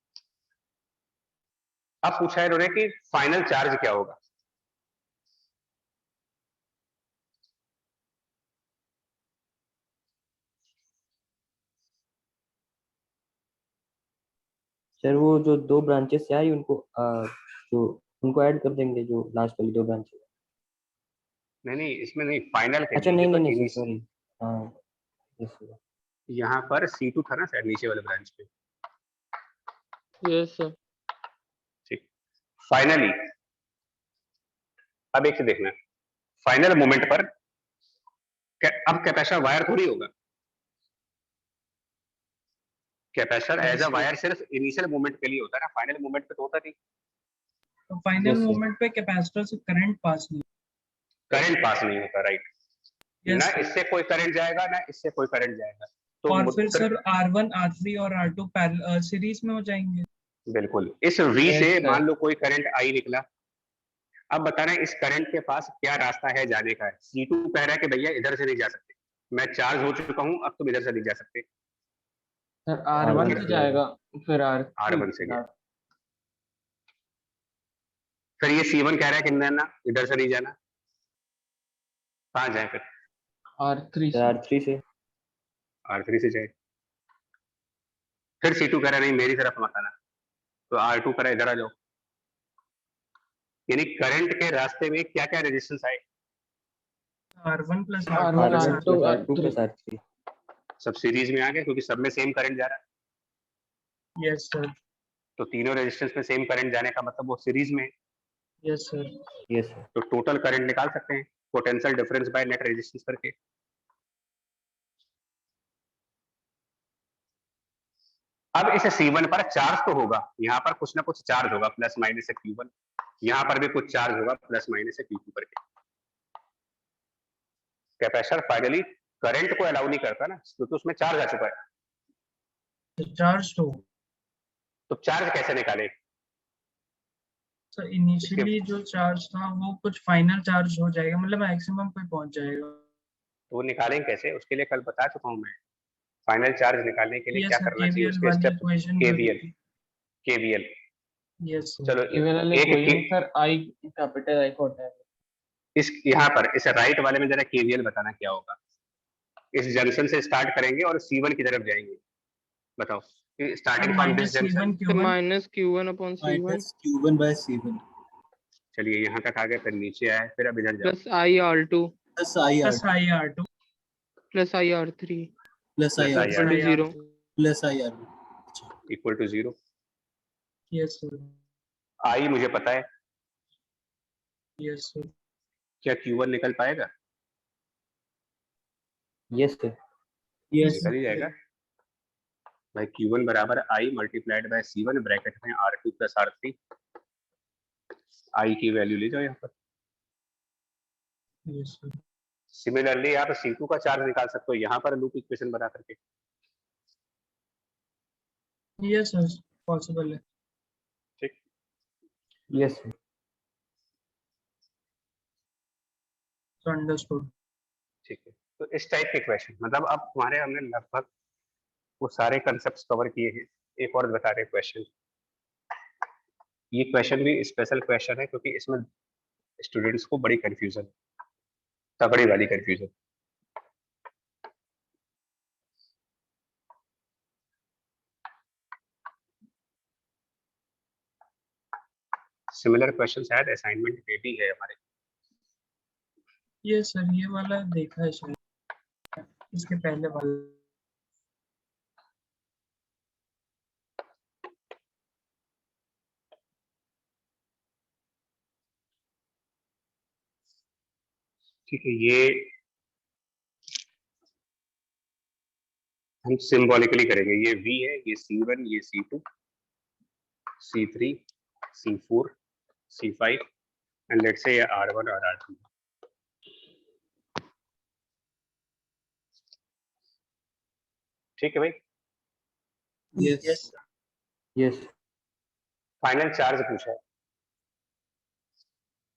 अब पूछा है इन्होंने कि फाइनल चार्ज क्या होगा? सर वो जो दो ब्रांचेस से आई उनको जो उनको ऐड कर देंगे जो लास्ट वाली 2 ब्रांच। नहीं इसमें नहीं, फाइनल के अच्छा लिए नहीं तो नहीं नहीं सॉरी। हाँ yes, sir. यहाँ पर C2 था ना शायद नीचे वाले ब्रांच पे। Yes sir. ठीक, फाइनली अब एक चीज देखना, फाइनल मोमेंट पर अब कैपेसिटर वायर थोड़ी होगा, कैपेसिटर एज अ वायर सिर्फ इनिशियल मोमेंट के लिए होता है ना, फाइनल मोमेंट पे तो होता नहीं। तो फाइनल Yes, sir. मोमेंट पे कैपेसिटर से करंट पास नहीं। करंट पास नहीं होता, राइट। Yes, ना sir. इससे कोई करंट जाएगा ना इससे कोई करंट जाएगा, तो और फिर सर R1 R3 और R2 सीरीज में हो जाएंगे। बिल्कुल इस V Yes, से sir. मान लो कोई करंट आई निकला, अब बताना इस करंट के पास क्या रास्ता है जाने का है। C2 कह रहा है कि भैया इधर से नहीं जा सकते, मैं चार्ज हो चुका हूं, अब तुम इधर से नहीं जा सकते। सर R1 से जाएगा, फिर R1 से गया, फिर ये C1 कह रहा है कि ना इधर से नहीं जाना, कहाँ जाए फिर? R3 R3 से। R3 से जाए। फिर C2 कह रहा है नहीं मेरी तरफ मत आना, तो R2 कह रहा है इधर आ जाओ। यानी करंट के रास्ते में क्या क्या रेजिस्टेंस आए? R1 plus R1 R2 R2 plus R3 सब सीरीज में आ गए क्योंकि सब में सेम करंट जा रहा है। Yes sir. तो तीनों रेजिस्टेंस में सेम करंट जाने का मतलब वो सीरीज में है। Yes sir. yes sir. तो टोटल करंट निकाल सकते हैं potential difference by net resistance करके। अब इस C1 पर चार्ज तो होगा, यहाँ पर कुछ ना कुछ चार्ज होगा प्लस माइनस से Q1, यहाँ पर भी कुछ चार्ज होगा प्लस माइनस से Q2 करके। कैपेसिटर फाइनली करंट को अलाउ नहीं करता ना, क्योंकि उसमें चार्ज आ चुका है। चार्ज तो चार्ज कैसे निकाले? तो इनिशियली जो चार्ज था वो कुछ फाइनल चार्ज हो जाएगा, मतलब मैक्सिमम पे पहुंच जाएगा। तो वो निकालेंगे कैसे? उसके लिए कल बता चुका हूँ मैं। फाइनल चार्ज निकालने के लिए Yes, क्या sir, करना चाहिए, KVL उसके वाली step equation KVL। Yes sir. चलो केवल वाले एक equation sir I capital I को होता है। इस यहाँ पर इस राइट वाले में जरा KVL बताना क्या होगा। इस जंक्शन से स्टार्ट करेंगे और C1 की तरफ जाएंगे, बताओ starting from this junction. Minus Q1 upon C1 minus Q1 by C1 चलिए यहाँ तक आ गए, फिर नीचे आए, फिर अब इधर जाओ plus IR2 plus IR plus IR2 plus IR3 plus plus IR equal to IR 0। plus IR। Equal to 0। Yes sir. I मुझे पता है, यस सर। क्या Q1 निकल पाएगा? yes sir. Yes निकल ही जाएगा भाई। Q1 बराबर I multiplied by C1 bracket में R2 प्लस R3। I की वैल्यू ले जाओ यहाँ पर। Yes sir. सिमिलरली आप C2 का चार्ज निकाल सकते हो यहाँ पर लूप इक्वेशन बना करके। यस सर पॉसिबल है। ठीक, yes sir. अंडरस्टूड। ठीक है। तो इस टाइप के क्वेश्चन, मतलब अब तुम्हारे हमने लगभग वो सारे कंसेप्ट कवर किए हैं। एक और बता रहे क्वेश्चन, ये क्वेश्चन भी स्पेशल क्वेश्चन है क्योंकि इसमें स्टूडेंट्स को बड़ी कंफ्यूजन, तगड़ी वाली कंफ्यूजन। सिमिलर क्वेश्चन शायद असाइनमेंट में भी है हमारे। यस सर ये वाला देखा है शायद, इसके पहले वाला। ठीक है, ये हम सिंबॉलिकली करेंगे। ये V है, ये C1, ये C2, C3, C4, C5 and let's say ये R1 और R2। ठीक है भाई। yes yes फाइनल चार्ज पूछा है,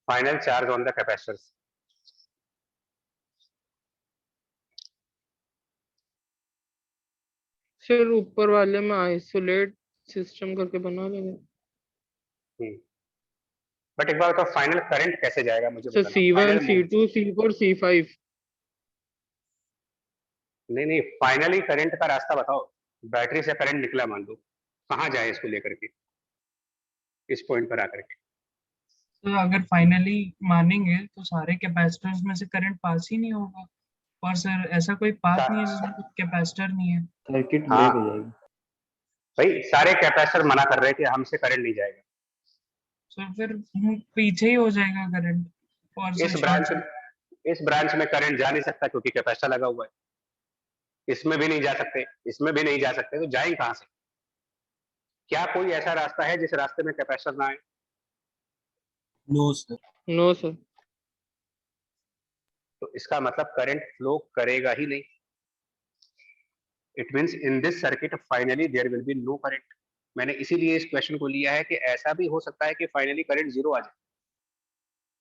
final charge on the capacitor. फिर ऊपर वाले में आइसोलेट सिस्टम करके बना लेंगे। बट एक बार तो फाइनल करंट कैसे जाएगा मुझे सर बताना। C1 Final C2 C4 C5 नहीं फाइनली करंट का रास्ता बताओ। बैटरी से करंट निकला मान लो, कहाँ जाए इसको लेकर के, इस पॉइंट पर आकर के। तो अगर फाइनली मानेंगे तो सारे कैपेसिटर्स में से करंट पास ही नहीं होगा, और सर ऐसा कोई पाथ नहीं है जिसमें कोई कैपेसिटर नहीं है। सर्किट हाँ। ब्रेक हो जाएगी। भाई सारे कैपेसिटर मना कर रहे हैं कि हमसे करंट नहीं जाएगा। तो फिर पीछे ही हो जाएगा करंट, और इस सर ब्रांच में करंट जा नहीं सकता क्योंकि कैपेसिटर लगा हुआ है। इसमें भी नहीं जा सकते, इसमें भी नहीं जा सकते, तो जाएंगे कहां से? क्या कोई ऐसा रास्ता है जिस रास्ते में कैपेसिटर ना आए? No sir. No sir. तो इसका मतलब करंट फ्लो करेगा ही नहीं। It means in this circuit finally there will be no current. मैंने इसीलिए इस क्वेश्चन को लिया है कि ऐसा भी हो सकता है कि फाइनली करंट जीरो आ जाए।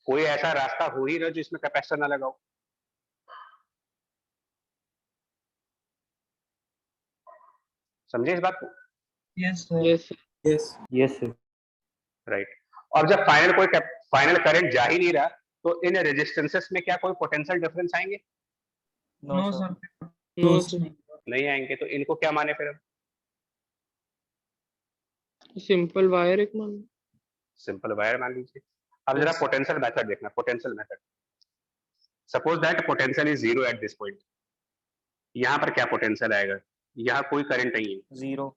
कोई ऐसा रास्ता हो ही ना जिसमें कैपेसिटर ना लगा हो। समझे इस बात को? Yes sir. Yes yes. Yes sir. Right. और जब फाइनल करंट जा ही नहीं रहा, तो इन रेजिस्टेंसेस में क्या कोई पोटेंशियल डिफरेंस आएंगे? No sir. No sir. नहीं आएंगे। तो इनको क्या माने फिर हम? सिंपल वायर एक मान लो। सिंपल वायर मान लीजिए। अब जरा पोटेंशियल मेथड देखना। Potential method, suppose that potential is zero at this point. यहाँ पर क्या पोटेंशियल आएगा? यहाँ कोई करंट नहीं है, जीरो।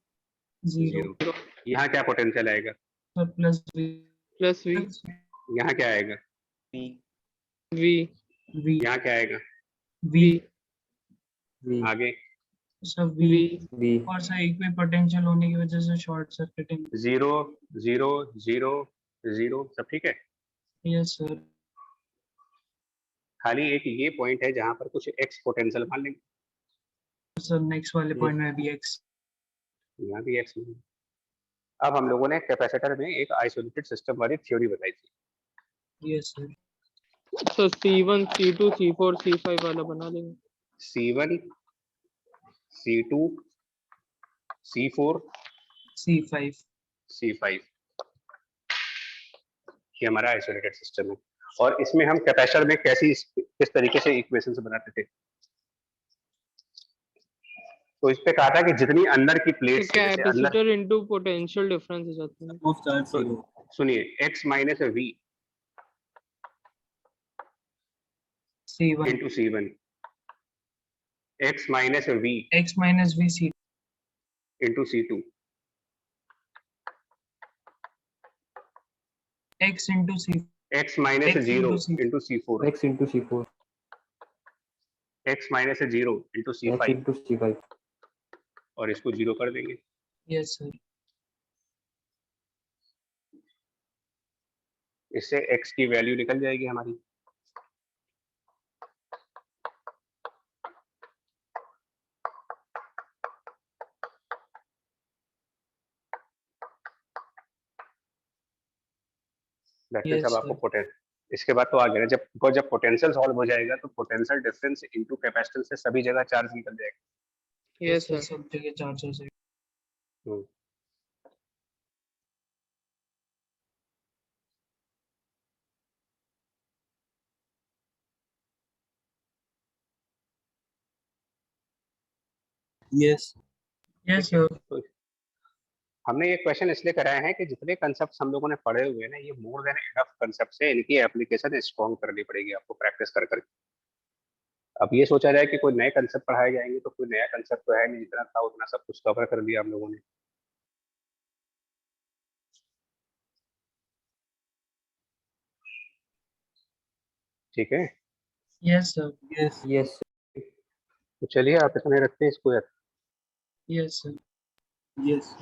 जीरो। यहाँ क्या पोटेंशियल आएगा? Sir plus V. Plus V. यहाँ क्या आएगा? वी। वी। यहाँ क्या आएगा? वी। वी। आगे सर वी। वी। और सर एक भी पोटेंशियल होने की वजह से short circuiting. Zero zero zero zero, सब ठीक है। Yes sir. खाली एक ये पॉइंट है जहां पर कुछ एक्स पोटेंशियल मान लेंगे। सर नेक्स्ट वाले पॉइंट में भी एक्स। यहाँ भी एक्स। अब हम लोगों ने कैपेसिटर में एक आइसोलेटेड सिस्टम वाली थ्योरी बताई थी। Yes sir. तो C1 C2 C4 C5 वाला बना लेंगे। C1 C2 C4 C5 C5 ये हमारा आइसोलेटेड सिस्टम है। और इसमें हम कैपेसिटर में किस तरीके से इक्वेशंस बनाते थे? तो इस पे कहा था कि जितनी अंदर की प्लेट्स है, जैसे अंदर कैपेसिटर इनटू पोटेंशियल डिफरेंस हो जाता है। Of charge zero. सुनिए, x minus v C1 into C1, x minus v x minus v C into C2, x into C x minus X zero into C. Into C4, x into C4, x minus zero into x C5 into C5। और इसको जीरो कर देंगे। yes sir इससे x की वैल्यू निकल जाएगी हमारी। Yes, सब आपको sir. पोटेंशियल, इसके बाद तो आ गया ना, जब पोटेंशियल सॉल्व हो जाएगा तो पोटेंशियल डिफरेंस इनटू कैपेसिटेंस से सभी जगह चार्ज निकल जाएगा। Yes sir. सब जगह चार्ज हो जाएगा। हम्म। यस। yes sir तो हमने ये क्वेश्चन इसलिए कराए हैं कि जितने कंसेप्ट हम लोगों ने पढ़े हुए हैं ना, ये मोर देन इनफ कंसेप्ट है। इनकी एप्लीकेशन स्ट्रॉन्ग करनी पड़ेगी आपको प्रैक्टिस कर करके। अब ये सोचा जाए कि कोई नए कंसेप्ट पढ़ाए जाएंगे, तो कोई नया कंसेप्ट तो है नहीं, जितना था उतना सब कुछ कवर कर लिया हम लोगों ने। ठीक है, yes sir यस। यस। तो चलिए आप इतने रखते हैं इसको। yes sir yes.